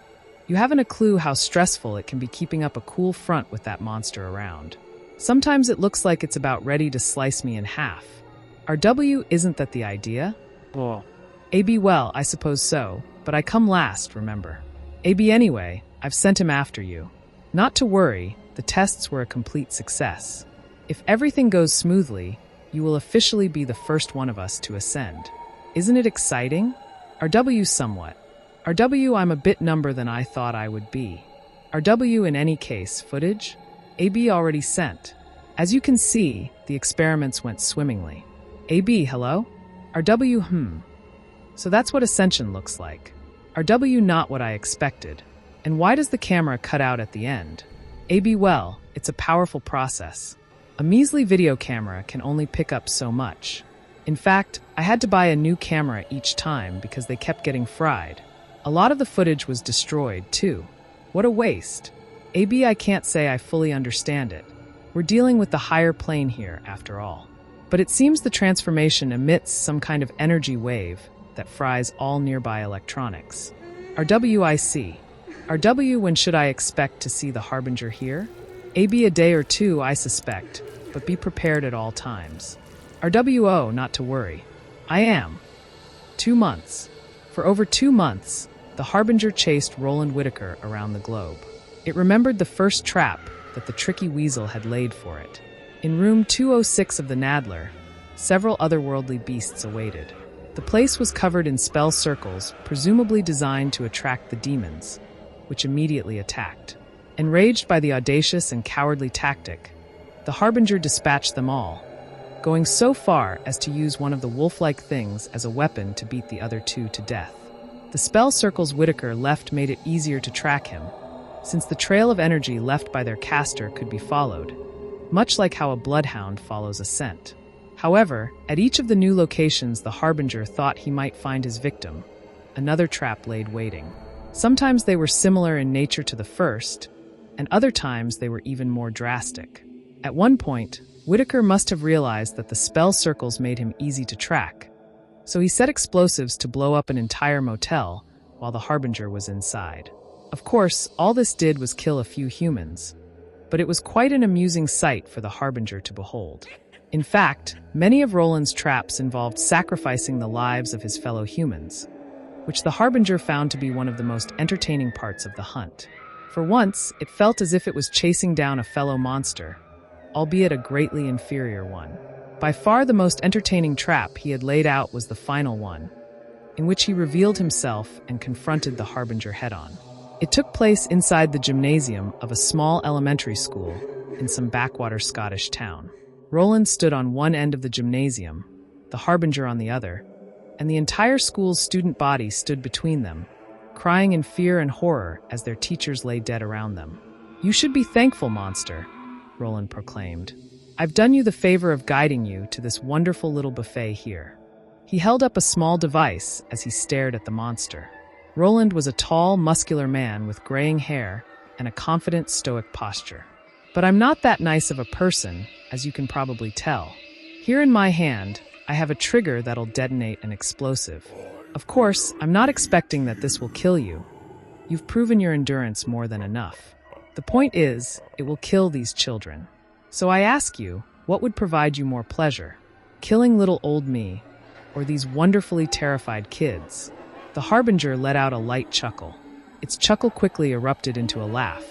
you haven't a clue how stressful it can be keeping up a cool front with that monster around. Sometimes it looks like it's about ready to slice me in half. RW, isn't that the idea?" Oh. "AB, well, I suppose so, but I come last, remember. AB, anyway, I've sent him after you. Not to worry, the tests were a complete success. If everything goes smoothly, you will officially be the first one of us to ascend. Isn't it exciting? RW, somewhat. RW, I'm a bit number than I thought I would be. RW, in any case, footage? AB already sent. As you can see, the experiments went swimmingly. AB, hello? RW, So that's what Ascension looks like. RW, not what I expected. And why does the camera cut out at the end? AB, well, it's a powerful process. A measly video camera can only pick up so much. In fact, I had to buy a new camera each time because they kept getting fried. A lot of the footage was destroyed, too. What a waste. AB, I can't say I fully understand it. We're dealing with the higher plane here, after all. But it seems the transformation emits some kind of energy wave that fries all nearby electronics. RWIC. RW, when should I expect to see the Harbinger here? AB, a day or two, I suspect, but be prepared at all times. RWO, not to worry. I am. 2 months. For over 2 months, the Harbinger chased Roland Whitaker around the globe. It remembered the first trap that the tricky weasel had laid for it. In room 206 of the Nadler, several otherworldly beasts awaited. The place was covered in spell circles, presumably designed to attract the demons, which immediately attacked. Enraged by the audacious and cowardly tactic, the Harbinger dispatched them all, going so far as to use one of the wolf-like things as a weapon to beat the other two to death. The spell circles Whitaker left made it easier to track him, since the trail of energy left by their caster could be followed, much like how a bloodhound follows a scent. However, at each of the new locations the Harbinger thought he might find his victim, another trap laid waiting. Sometimes they were similar in nature to the first, and other times they were even more drastic. At one point, Whitaker must have realized that the spell circles made him easy to track, so he set explosives to blow up an entire motel while the Harbinger was inside. Of course, all this did was kill a few humans, but it was quite an amusing sight for the Harbinger to behold. In fact, many of Roland's traps involved sacrificing the lives of his fellow humans, which the Harbinger found to be one of the most entertaining parts of the hunt. For once, it felt as if it was chasing down a fellow monster, albeit a greatly inferior one. By far the most entertaining trap he had laid out was the final one, in which he revealed himself and confronted the Harbinger head-on. It took place inside the gymnasium of a small elementary school in some backwater Scottish town. Roland stood on one end of the gymnasium, the Harbinger on the other, and the entire school's student body stood between them, crying in fear and horror as their teachers lay dead around them. "You should be thankful, monster," Roland proclaimed. "I've done you the favor of guiding you to this wonderful little buffet here." He held up a small device as he stared at the monster. Roland was a tall, muscular man with graying hair and a confident, stoic posture. "But I'm not that nice of a person, as you can probably tell. Here in my hand, I have a trigger that'll detonate an explosive. Of course, I'm not expecting that this will kill you. You've proven your endurance more than enough. The point is, it will kill these children. So I ask you, what would provide you more pleasure? Killing little old me, or these wonderfully terrified kids?" The Harbinger let out a light chuckle. Its chuckle quickly erupted into a laugh,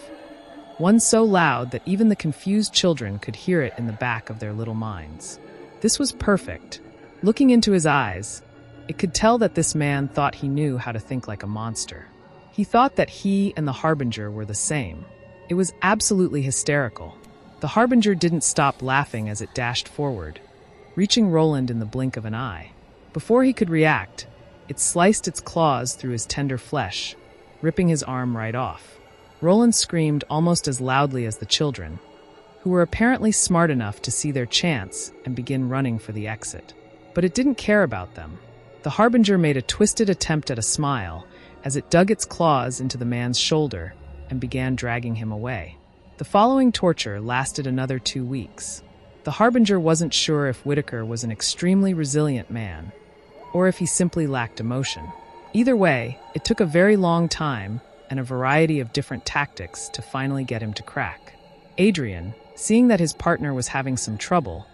one so loud that even the confused children could hear it in the back of their little minds. This was perfect. Looking into his eyes, it could tell that this man thought he knew how to think like a monster. He thought that he and the Harbinger were the same. It was absolutely hysterical. The Harbinger didn't stop laughing as it dashed forward, reaching Roland in the blink of an eye. Before he could react, it sliced its claws through his tender flesh, ripping his arm right off. Roland screamed almost as loudly as the children, who were apparently smart enough to see their chance and begin running for the exit. But it didn't care about them. The Harbinger made a twisted attempt at a smile as it dug its claws into the man's shoulder and began dragging him away. The following torture lasted another 2 weeks. The Harbinger wasn't sure if Whitaker was an extremely resilient man, or if he simply lacked emotion. Either way, it took a very long time and a variety of different tactics to finally get him to crack. Adrian, seeing that his partner was having some trouble,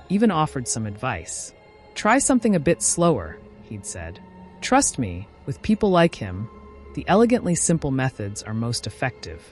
even offered some advice. "Try something a bit slower," he'd said. "Trust me, with people like him, the elegantly simple methods are most effective.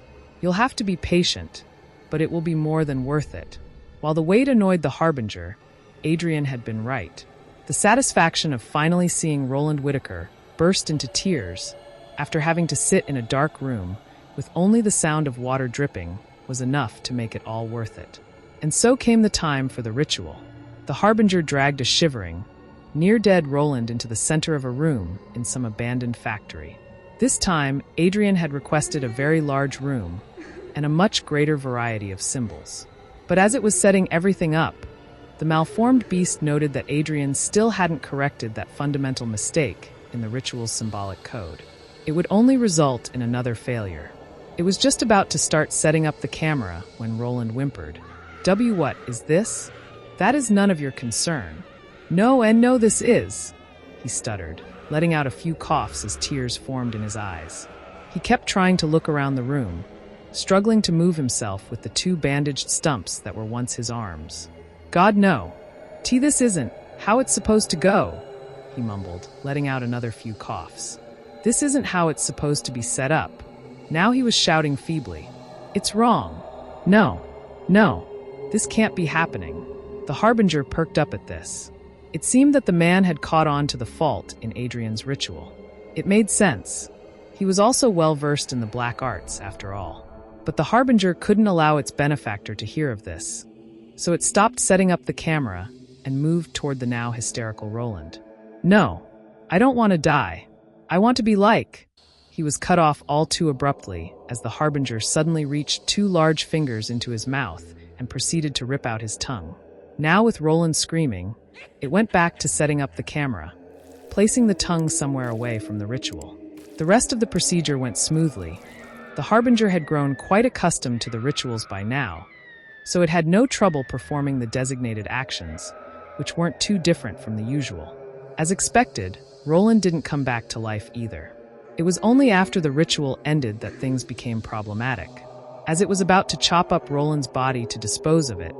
You'll have to be patient, but it will be more than worth it." While the wait annoyed the Harbinger, Adrian had been right. The satisfaction of finally seeing Roland Whitaker burst into tears after having to sit in a dark room with only the sound of water dripping was enough to make it all worth it. And so came the time for the ritual. The Harbinger dragged a shivering, near-dead Roland into the center of a room in some abandoned factory. This time, Adrian had requested a very large room and a much greater variety of symbols. But as it was setting everything up, the malformed beast noted that Adrian still hadn't corrected that fundamental mistake in the ritual's symbolic code. It would only result in another failure. It was just about to start setting up the camera when Roland whimpered. What is this? That is none of your concern." "No, and no this is," he stuttered, letting out a few coughs as tears formed in his eyes. He kept trying to look around the room, struggling to move himself with the 2 bandaged stumps that were once his arms. "God, no. This isn't how it's supposed to go," he mumbled, letting out another few coughs. "This isn't how it's supposed to be set up." Now he was shouting feebly. It's wrong. No. No. This can't be happening. The Harbinger perked up at this. It seemed that the man had caught on to the fault in Adrian's ritual. It made sense. He was also well versed in the black arts, after all. But the Harbinger couldn't allow its benefactor to hear of this. So it stopped setting up the camera and moved toward the now hysterical Roland. No, I don't want to die. I want to be like. He was cut off all too abruptly as the Harbinger suddenly reached 2 large fingers into his mouth and proceeded to rip out his tongue. Now with Roland screaming, it went back to setting up the camera, placing the tongue somewhere away from the ritual. The rest of the procedure went smoothly. The Harbinger had grown quite accustomed to the rituals by now, so it had no trouble performing the designated actions, which weren't too different from the usual. As expected, Roland didn't come back to life either. It was only after the ritual ended that things became problematic. As it was about to chop up Roland's body to dispose of it,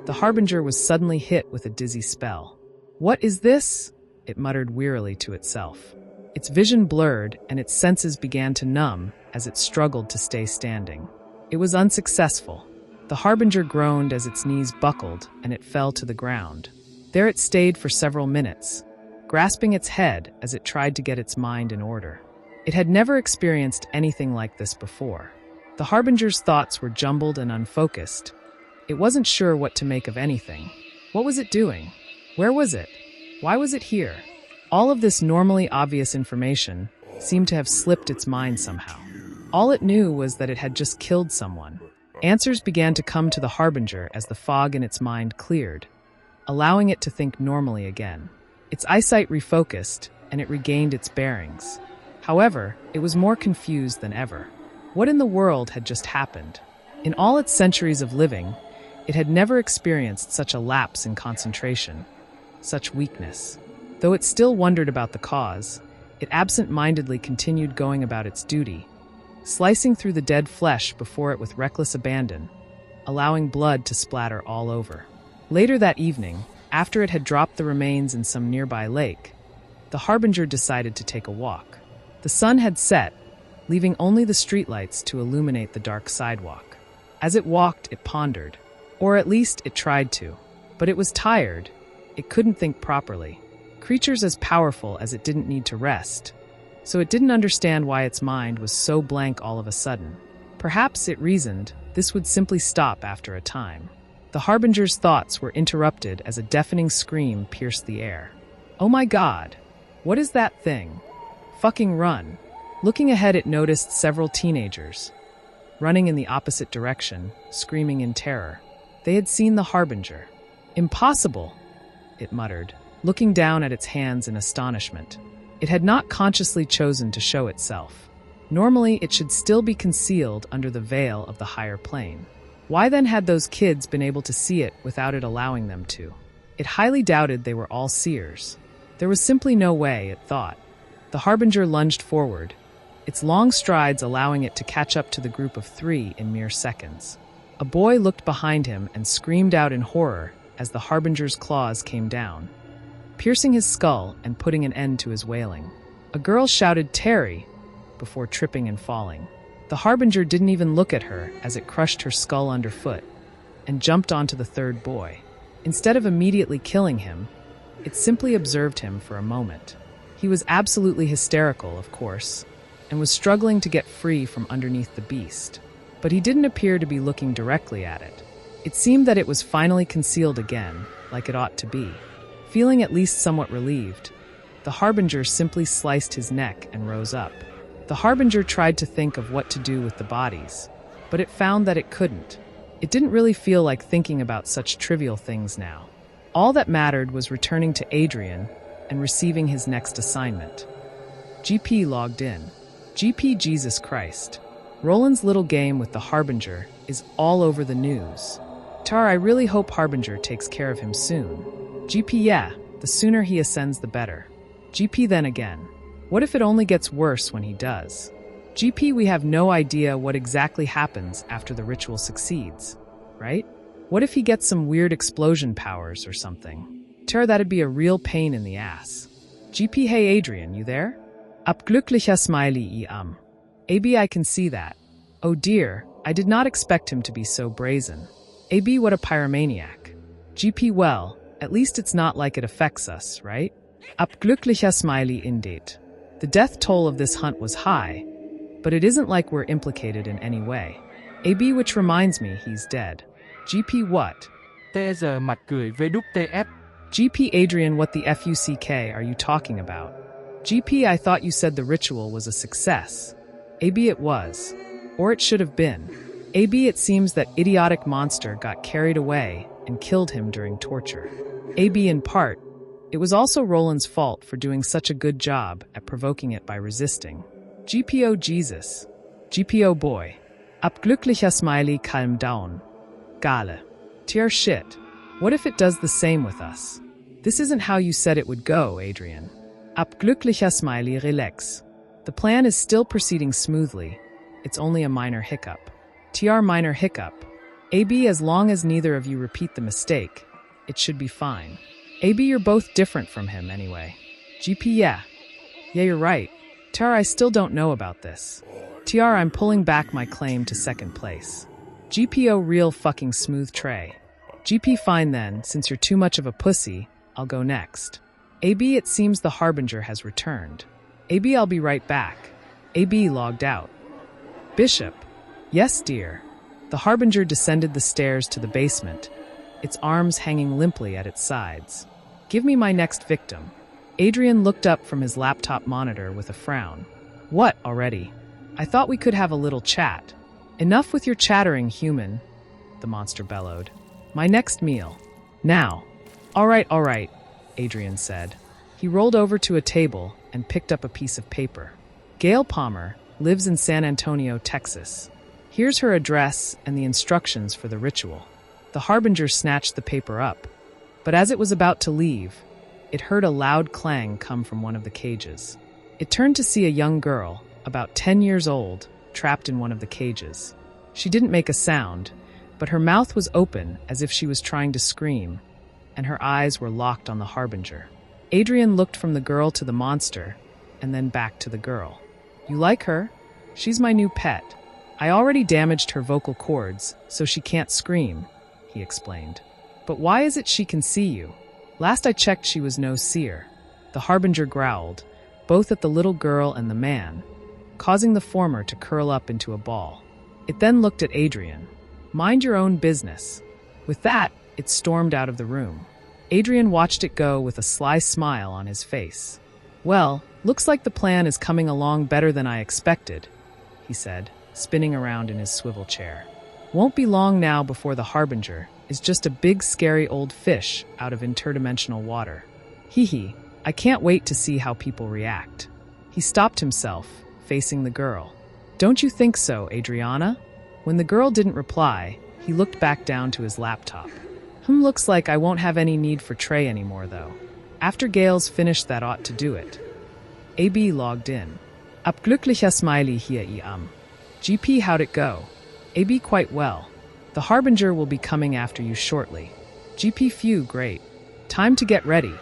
the Harbinger was suddenly hit with a dizzy spell. "What is this?" it muttered wearily to itself. Its vision blurred and its senses began to numb as it struggled to stay standing. It was unsuccessful. The Harbinger groaned as its knees buckled and it fell to the ground. There it stayed for several minutes, grasping its head as it tried to get its mind in order. It had never experienced anything like this before. The Harbinger's thoughts were jumbled and unfocused. It wasn't sure what to make of anything. What was it doing? Where was it? Why was it here? All of this normally obvious information seemed to have slipped its mind somehow. All it knew was that it had just killed someone. Answers began to come to the Harbinger as the fog in its mind cleared, allowing it to think normally again. Its eyesight refocused, and it regained its bearings. However, it was more confused than ever. What in the world had just happened? In all its centuries of living, it had never experienced such a lapse in concentration, such weakness. Though it still wondered about the cause, it absent-mindedly continued going about its duty, slicing through the dead flesh before it with reckless abandon, allowing blood to splatter all over. Later that evening, after it had dropped the remains in some nearby lake, the Harbinger decided to take a walk. The sun had set, leaving only the streetlights to illuminate the dark sidewalk. As it walked, it pondered, or at least it tried to. But it was tired. It couldn't think properly. Creatures as powerful as it didn't need to rest, so it didn't understand why its mind was so blank all of a sudden. Perhaps, it reasoned, this would simply stop after a time. The Harbinger's thoughts were interrupted as a deafening scream pierced the air. "Oh my God! What is that thing? Fucking run!" Looking ahead, it noticed several teenagers, running in the opposite direction, screaming in terror. They had seen the Harbinger. "Impossible!" it muttered, looking down at its hands in astonishment. It had not consciously chosen to show itself. Normally, it should still be concealed under the veil of the higher plane. Why then had those kids been able to see it without it allowing them to? It highly doubted they were all seers. There was simply no way, it thought. The Harbinger lunged forward, its long strides allowing it to catch up to the group of 3 in mere seconds. A boy looked behind him and screamed out in horror as the Harbinger's claws came down, piercing his skull and putting an end to his wailing. A girl shouted "Terry" before tripping and falling. The Harbinger didn't even look at her as it crushed her skull underfoot and jumped onto the 3rd boy. Instead of immediately killing him, it simply observed him for a moment. He was absolutely hysterical, of course, and was struggling to get free from underneath the beast. But he didn't appear to be looking directly at it. It seemed that it was finally concealed again, like it ought to be. Feeling at least somewhat relieved, the Harbinger simply sliced his neck and rose up. The Harbinger tried to think of what to do with the bodies, but it found that it couldn't. It didn't really feel like thinking about such trivial things now. All that mattered was returning to Adrian and receiving his next assignment. GP logged in. GP Jesus Christ. Roland's little game with the Harbinger is all over the news. Tar, I really hope Harbinger takes care of him soon. GP, yeah, the sooner he ascends the better. GP, then again, what if it only gets worse when he does? GP, we have no idea what exactly happens after the ritual succeeds, right? What if he gets some weird explosion powers or something? Tar, that'd be a real pain in the ass. GP, hey Adrian, you there? Ab glücklicher Smiley I am. AB, I can see that. Oh dear, I did not expect him to be so brazen. AB, what a pyromaniac. GP, well, at least it's not like it affects us, right? Glücklicher Smiley indeed. The death toll of this hunt was high, but it isn't like we're implicated in any way. AB, which reminds me he's dead. GP, what? Giờ mặt cười WTF. GP, Adrian, what the FUCK are you talking about? GP, I thought you said the ritual was a success. AB, it was. Or it should have been. AB, it seems that idiotic monster got carried away and killed him during torture. AB, in part, it was also Roland's fault for doing such a good job at provoking it by resisting. GPO Jesus. GPO boy. Glücklicher Smiley, calm down. Gale. Tier shit. What if it does the same with us? This isn't how you said it would go, Adrian. Glücklicher Smiley, relax. The plan is still proceeding smoothly. It's only a minor hiccup. TR minor hiccup. AB, as long as neither of you repeat the mistake, it should be fine. AB, you're both different from him anyway. GP, yeah. Yeah, you're right. TR, I still don't know about this. TR, I'm pulling back my claim to second place. GPO, real fucking smooth tray. GP, fine then, since you're too much of a pussy, I'll go next. AB, it seems the Harbinger has returned. AB, I'll be right back. AB logged out. Bishop. Yes, dear. The Harbinger descended the stairs to the basement, its arms hanging limply at its sides. Give me my next victim. Adrian looked up from his laptop monitor with a frown. What, already? I thought we could have a little chat. Enough with your chattering, human, the monster bellowed. My next meal. Now. All right, Adrian said. He rolled over to a table and picked up a piece of paper. Gail Palmer lives in San Antonio, Texas. Here's her address and the instructions for the ritual. The Harbinger snatched the paper up, but as it was about to leave, it heard a loud clang come from one of the cages. It turned to see a young girl, about 10 years old, trapped in one of the cages. She didn't make a sound, but her mouth was open as if she was trying to scream, and her eyes were locked on the Harbinger. Adrian looked from the girl to the monster, and then back to the girl. You like her? She's my new pet. I already damaged her vocal cords, so she can't scream, he explained. But why is it she can see you? Last I checked, she was no seer. The Harbinger growled, both at the little girl and the man, causing the former to curl up into a ball. It then looked at Adrian. Mind your own business. With that, it stormed out of the room. Adrian watched it go with a sly smile on his face. Well, looks like the plan is coming along better than I expected, he said, spinning around in his swivel chair. Won't be long now before the Harbinger is just a big scary old fish out of interdimensional water. Hee, I can't wait to see how people react. He stopped himself, facing the girl. Don't you think so, Adriana? When the girl didn't reply, he looked back down to his laptop. Looks like I won't have any need for Trey anymore, though. After Gail's finished, that ought to do it. AB logged in. Glücklicher Smiley hier GP, how'd it go? AB, quite well. The Harbinger will be coming after you shortly. GP, phew, great. Time to get ready.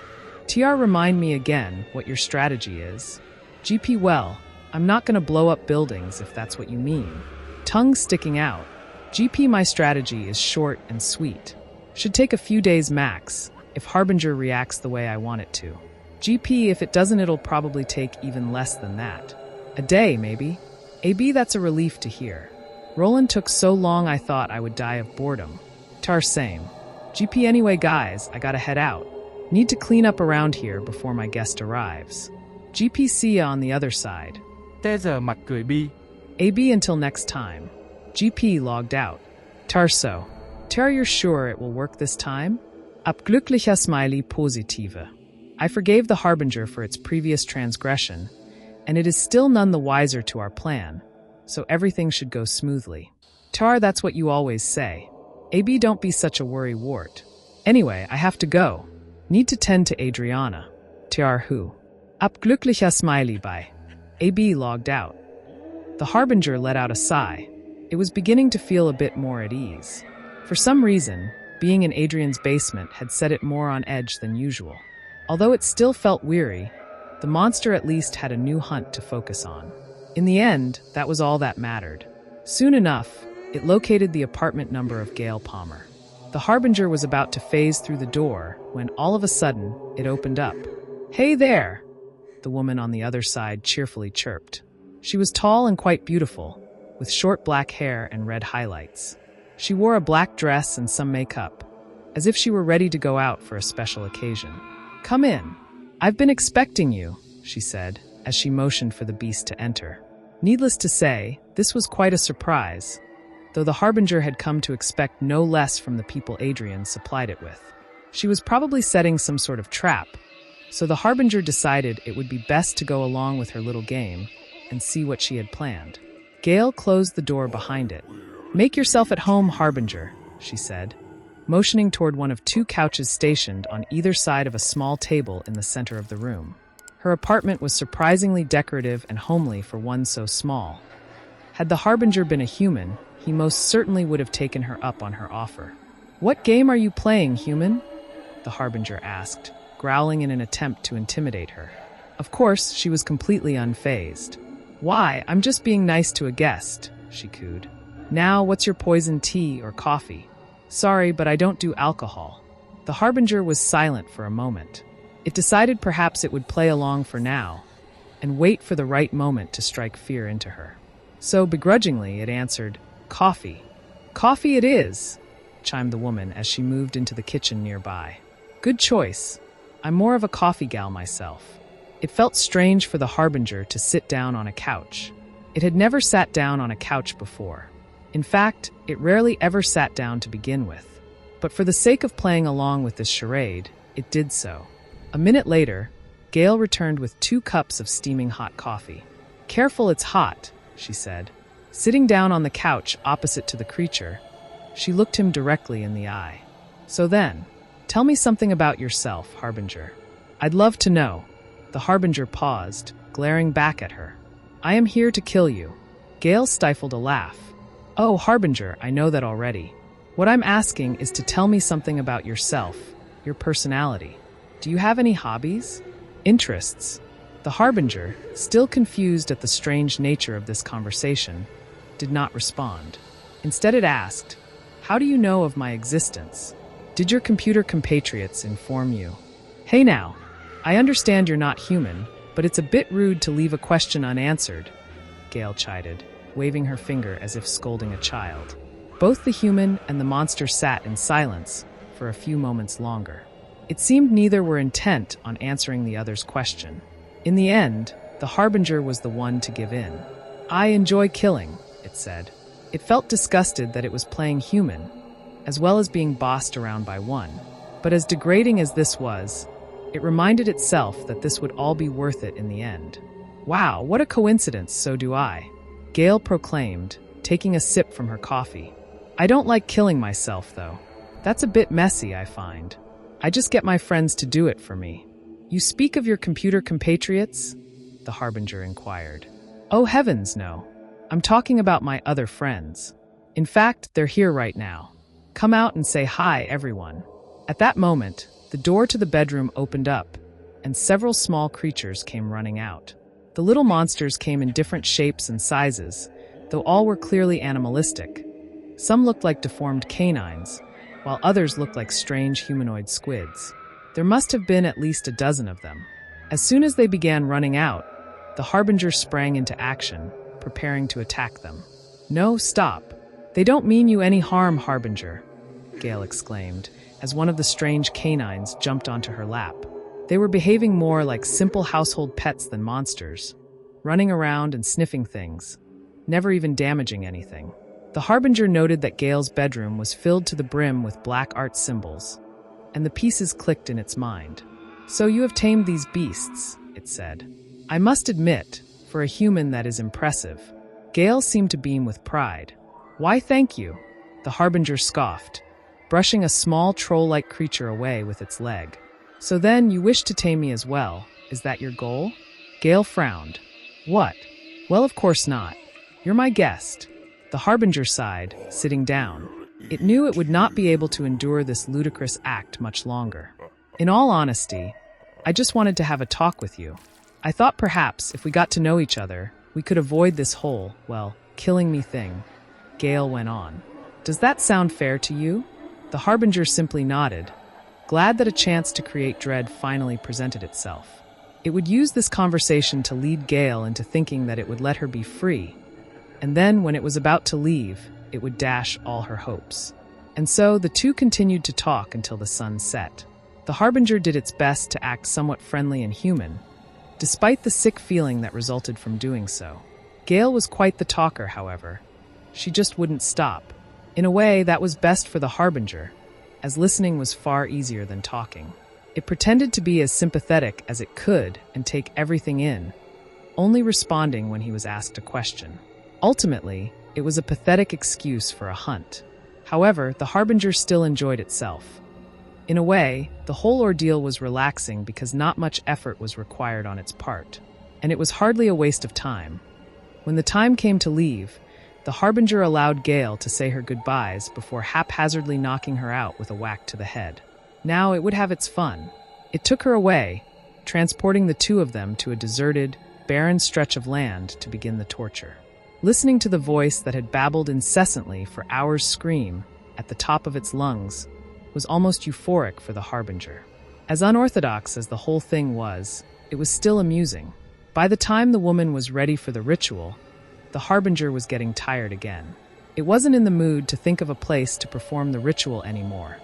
TR, remind me again what your strategy is. GP, well, I'm not going to blow up buildings if that's what you mean. Tongue sticking out. GP, my strategy is short and sweet. Should take a few days max, if Harbinger reacts the way I want it to. GP, if it doesn't, it'll probably take even less than that. A day, maybe. AB, that's a relief to hear. Roland took so long I thought I would die of boredom. TR, same. GP, anyway, guys, I gotta head out. Need to clean up around here before my guest arrives. GP, see ya on the other side. Giờ mặt cười bi. AB, until next time. GP logged out. TR, TR, you're sure it will work this time? Glücklicher Smiley positive. I forgave the Harbinger for its previous transgression, and it is still none the wiser to our plan, so everything should go smoothly. TR, that's what you always say. AB, don't be such a worrywart. Anyway, I have to go. Need to tend to Adriana. TR, who? Glücklicher Smiley bye. AB logged out. The Harbinger let out a sigh. It was beginning to feel a bit more at ease. For some reason, being in Adrian's basement had set it more on edge than usual. Although it still felt weary, the monster at least had a new hunt to focus on. In the end, that was all that mattered. Soon enough, It located the apartment number of Gail Palmer. The Harbinger was about to phase through the door when all of a sudden it opened up. "Hey there!" the woman on the other side cheerfully chirped. She was tall and quite beautiful, with short black hair and red highlights. She wore a black dress and some makeup, as if she were ready to go out for a special occasion. "Come in. I've been expecting you," she said, as she motioned for the beast to enter. Needless to say, this was quite a surprise, though the Harbinger had come to expect no less from the people Adrian supplied it with. She was probably setting some sort of trap, so the Harbinger decided it would be best to go along with her little game and see what she had planned. Gail closed the door behind it. "Make yourself at home, Harbinger," she said, motioning toward one of two couches stationed on either side of a small table in the center of the room. Her apartment was surprisingly decorative and homely for one so small. Had the Harbinger been a human, he most certainly would have taken her up on her offer. "What game are you playing, human?" the Harbinger asked, growling in an attempt to intimidate her. Of course, she was completely unfazed. "Why, I'm just being nice to a guest," she cooed. "Now, what's your poison, tea or coffee?" "Sorry, but I don't do alcohol." The Harbinger was silent for a moment. It decided perhaps it would play along for now and wait for the right moment to strike fear into her. So, begrudgingly, it answered, "Coffee." "Coffee it is," chimed the woman as she moved into the kitchen nearby. "Good choice. I'm more of a coffee gal myself." It felt strange for the Harbinger to sit down on a couch. It had never sat down on a couch before. In fact, it rarely ever sat down to begin with. But for the sake of playing along with this charade, it did so. A minute later, Gail returned with 2 cups of steaming hot coffee. "Careful, it's hot," she said. Sitting down on the couch opposite to the creature, she looked him directly in the eye. "So then, tell me something about yourself, Harbinger. I'd love to know." The Harbinger paused, glaring back at her. "I am here to kill you." Gail stifled a laugh. "Oh, Harbinger, I know that already. What I'm asking is to tell me something about yourself, your personality. Do you have any hobbies? Interests?" The Harbinger, still confused at the strange nature of this conversation, did not respond. Instead it asked, "How do you know of my existence? Did your computer compatriots inform you?" "Hey now, I understand you're not human, but it's a bit rude to leave a question unanswered," Gail chided, waving her finger as if scolding a child. Both the human and the monster sat in silence for a few moments longer. It seemed neither were intent on answering the other's question. In the end, the Harbinger was the one to give in. "I enjoy killing," it said. It felt disgusted that it was playing human, as well as being bossed around by one. But as degrading as this was, it reminded itself that this would all be worth it in the end. "Wow, what a coincidence, so do I," Gail proclaimed, taking a sip from her coffee. "I don't like killing myself, though. That's a bit messy, I find. I just get my friends to do it for me." "You speak of your computer compatriots?" the Harbinger inquired. "Oh heavens, no. I'm talking about my other friends. In fact, they're here right now. Come out and say hi, everyone." At that moment, the door to the bedroom opened up, and several small creatures came running out. The little monsters came in different shapes and sizes, though all were clearly animalistic. Some looked like deformed canines, while others looked like strange humanoid squids. There must have been at least a dozen of them. As soon as they began running out, the Harbinger sprang into action, preparing to attack them. "No, stop. They don't mean you any harm, Harbinger," Gail exclaimed, as one of the strange canines jumped onto her lap. They were behaving more like simple household pets than monsters, running around and sniffing things, never even damaging anything. The Harbinger noted that Gail's bedroom was filled to the brim with black art symbols, and the pieces clicked in its mind. "So you have tamed these beasts," it said. "I must admit, for a human that is impressive." Gail seemed to beam with pride. "Why, thank you," the Harbinger scoffed, brushing a small troll-like creature away with its leg. "So then, you wish to tame me as well. Is that your goal?" Gail frowned. "What? Well, of course not. You're my guest." The Harbinger sighed, sitting down. It knew it would not be able to endure this ludicrous act much longer. "In all honesty, I just wanted to have a talk with you. I thought perhaps if we got to know each other, we could avoid this whole, well, killing me thing." Gale went on. "Does that sound fair to you?" The Harbinger simply nodded, glad that a chance to create dread finally presented itself. It would use this conversation to lead Gale into thinking that it would let her be free, and then when it was about to leave, it would dash all her hopes. And so the two continued to talk until the sun set. The Harbinger did its best to act somewhat friendly and human, despite the sick feeling that resulted from doing so. Gale was quite the talker, however. She just wouldn't stop. In a way, that was best for the Harbinger, as listening was far easier than talking. It pretended to be as sympathetic as it could and take everything in, only responding when he was asked a question. Ultimately, it was a pathetic excuse for a hunt. However, the Harbinger still enjoyed itself. In a way, the whole ordeal was relaxing because not much effort was required on its part, and it was hardly a waste of time. When the time came to leave, the Harbinger allowed Gale to say her goodbyes before haphazardly knocking her out with a whack to the head. Now it would have its fun. It took her away, transporting the two of them to a deserted, barren stretch of land to begin the torture. Listening to the voice that had babbled incessantly for hours scream at the top of its lungs was almost euphoric for the Harbinger. As unorthodox as the whole thing was, it was still amusing. By the time the woman was ready for the ritual, the Harbinger was getting tired again. It wasn't in the mood to think of a place to perform the ritual anymore,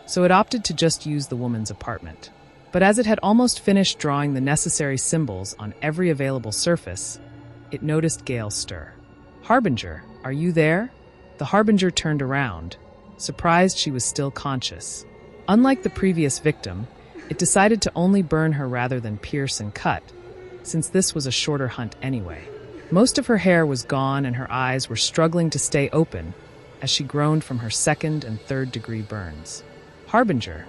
so it opted to just use the woman's apartment. But as it had almost finished drawing the necessary symbols on every available surface, it noticed Gale stir. "Harbinger, are you there?" The Harbinger turned around, surprised she was still conscious. Unlike the previous victim, it decided to only burn her rather than pierce and cut, since this was a shorter hunt anyway. Most of her hair was gone and her eyes were struggling to stay open as she groaned from her second and third degree burns. "Harbinger,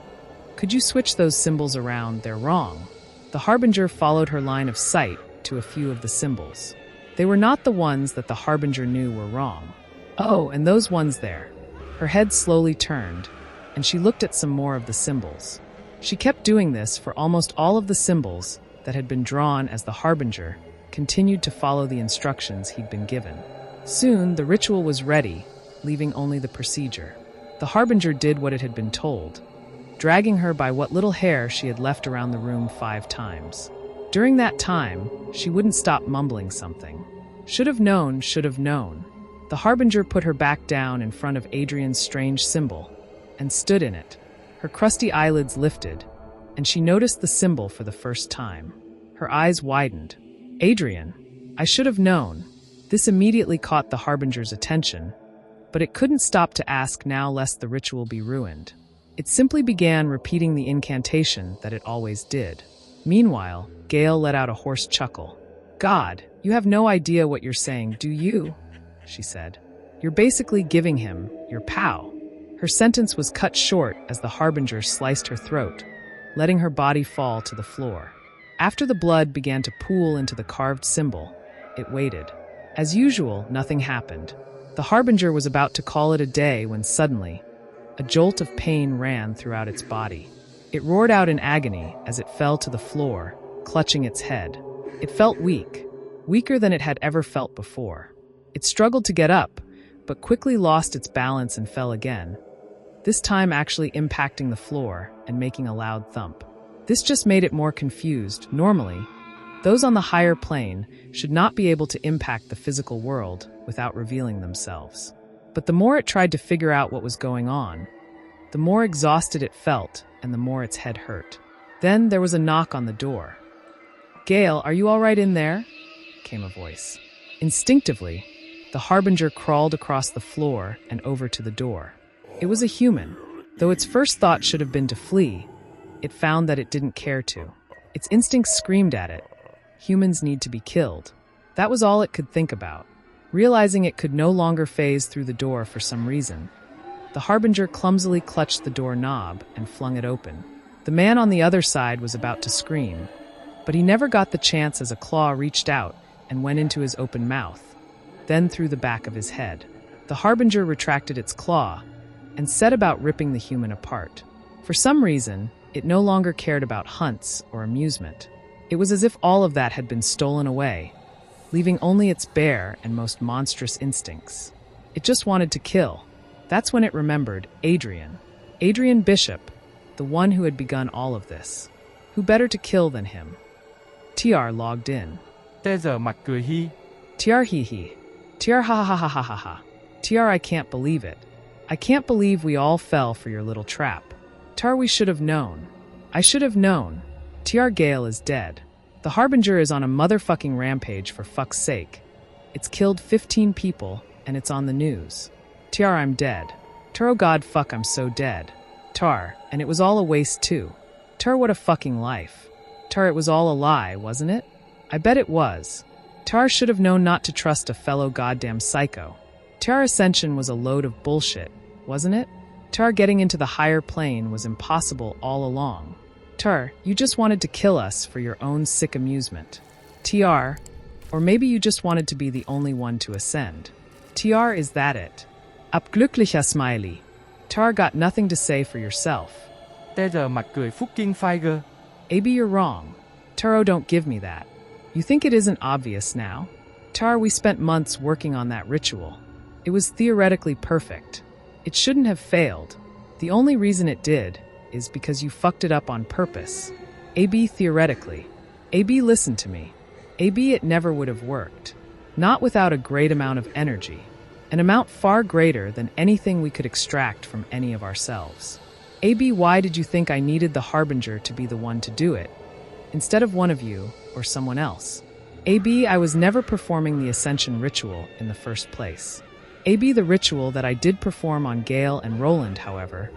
could you switch those symbols around? They're wrong." The Harbinger followed her line of sight to a few of the symbols. They were not the ones that the Harbinger knew were wrong. "Oh, and those ones there." Her head slowly turned, and she looked at some more of the symbols. She kept doing this for almost all of the symbols that had been drawn as the Harbinger continued to follow the instructions he'd been given. Soon, the ritual was ready, leaving only the procedure. The Harbinger did what it had been told, dragging her by what little hair she had left around the room 5 times. During that time, she wouldn't stop mumbling something. "Should have known, should have known." The Harbinger put her back down in front of Adrian's strange symbol and stood in it. Her crusty eyelids lifted, and she noticed the symbol for the first time. Her eyes widened. "Adrian, I should have known." This immediately caught the Harbinger's attention, but it couldn't stop to ask now lest the ritual be ruined. It simply began repeating the incantation that it always did. Meanwhile, Gale let out a hoarse chuckle. "God, you have no idea what you're saying, do you?" she said. "You're basically giving him your POW." Her sentence was cut short as the Harbinger sliced her throat, letting her body fall to the floor. After the blood began to pool into the carved symbol, it waited. As usual, nothing happened. The Harbinger was about to call it a day when suddenly, a jolt of pain ran throughout its body. It roared out in agony as it fell to the floor, clutching its head. It felt weak, weaker than it had ever felt before. It struggled to get up, but quickly lost its balance and fell again, this time actually impacting the floor and making a loud thump. This just made it more confused. Normally, those on the higher plane should not be able to impact the physical world without revealing themselves. But the more it tried to figure out what was going on, the more exhausted it felt and the more its head hurt. Then there was a knock on the door. "Gale, are you all right in there?" came a voice. Instinctively, the Harbinger crawled across the floor and over to the door. It was a human. Though its first thought should have been to flee, it found that it didn't care to. Its instincts screamed at it. Humans need to be killed. That was all it could think about. Realizing it could no longer phase through the door for some reason, the Harbinger clumsily clutched the door knob and flung it open. The man on the other side was about to scream, but he never got the chance as a claw reached out and went into his open mouth, then through the back of his head. The Harbinger retracted its claw and set about ripping the human apart. For some reason, it no longer cared about hunts or amusement. It was as if all of that had been stolen away, leaving only its bare and most monstrous instincts. It just wanted to kill. That's when it remembered Adrian. Adrian Bishop, the one who had begun all of this. Who better to kill than him? TR logged in. Tê giờ mặt cười hi. TR hee hee. TR ha ha ha ha ha ha. TR I can't believe it. I can't believe we all fell for your little trap. TR we should have known. I should have known. TR Gale is dead. The Harbinger is on a motherfucking rampage for fuck's sake. It's killed 15 people, and it's on the news. TR I'm dead. TR oh god fuck I'm so dead. TR, and it was all a waste too. TR what a fucking life. TR it was all a lie, wasn't it? I bet it was. TR should have known not to trust a fellow goddamn psycho. TR Ascension was a load of bullshit, wasn't it? TR getting into the higher plane was impossible all along. TR, you just wanted to kill us for your own sick amusement. TR, or maybe you just wanted to be the only one to ascend. TR, is that it? Abglücklicher Smiley. TR got nothing to say for yourself. Tê giờ mặt cười fucking Feiger. AB you're wrong. TR don't give me that. You think it isn't obvious now? TR we spent months working on that ritual. It was theoretically perfect. It shouldn't have failed. The only reason it did is because you fucked it up on purpose. AB theoretically. AB listen to me. AB it never would have worked. Not without a great amount of energy. An amount far greater than anything we could extract from any of ourselves. AB why did you think I needed the Harbinger to be the one to do it, instead of one of you or someone else? AB I was never performing the Ascension ritual in the first place. AB the ritual that I did perform on Gale and Roland, however,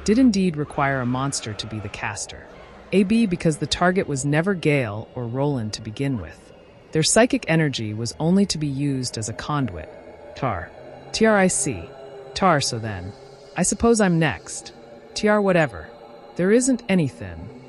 did indeed require a monster to be the caster. AB because the target was never Gale or Roland to begin with. Their psychic energy was only to be used as a conduit. TR. TRIC. TR so then. I suppose I'm next. TR whatever. There isn't anything.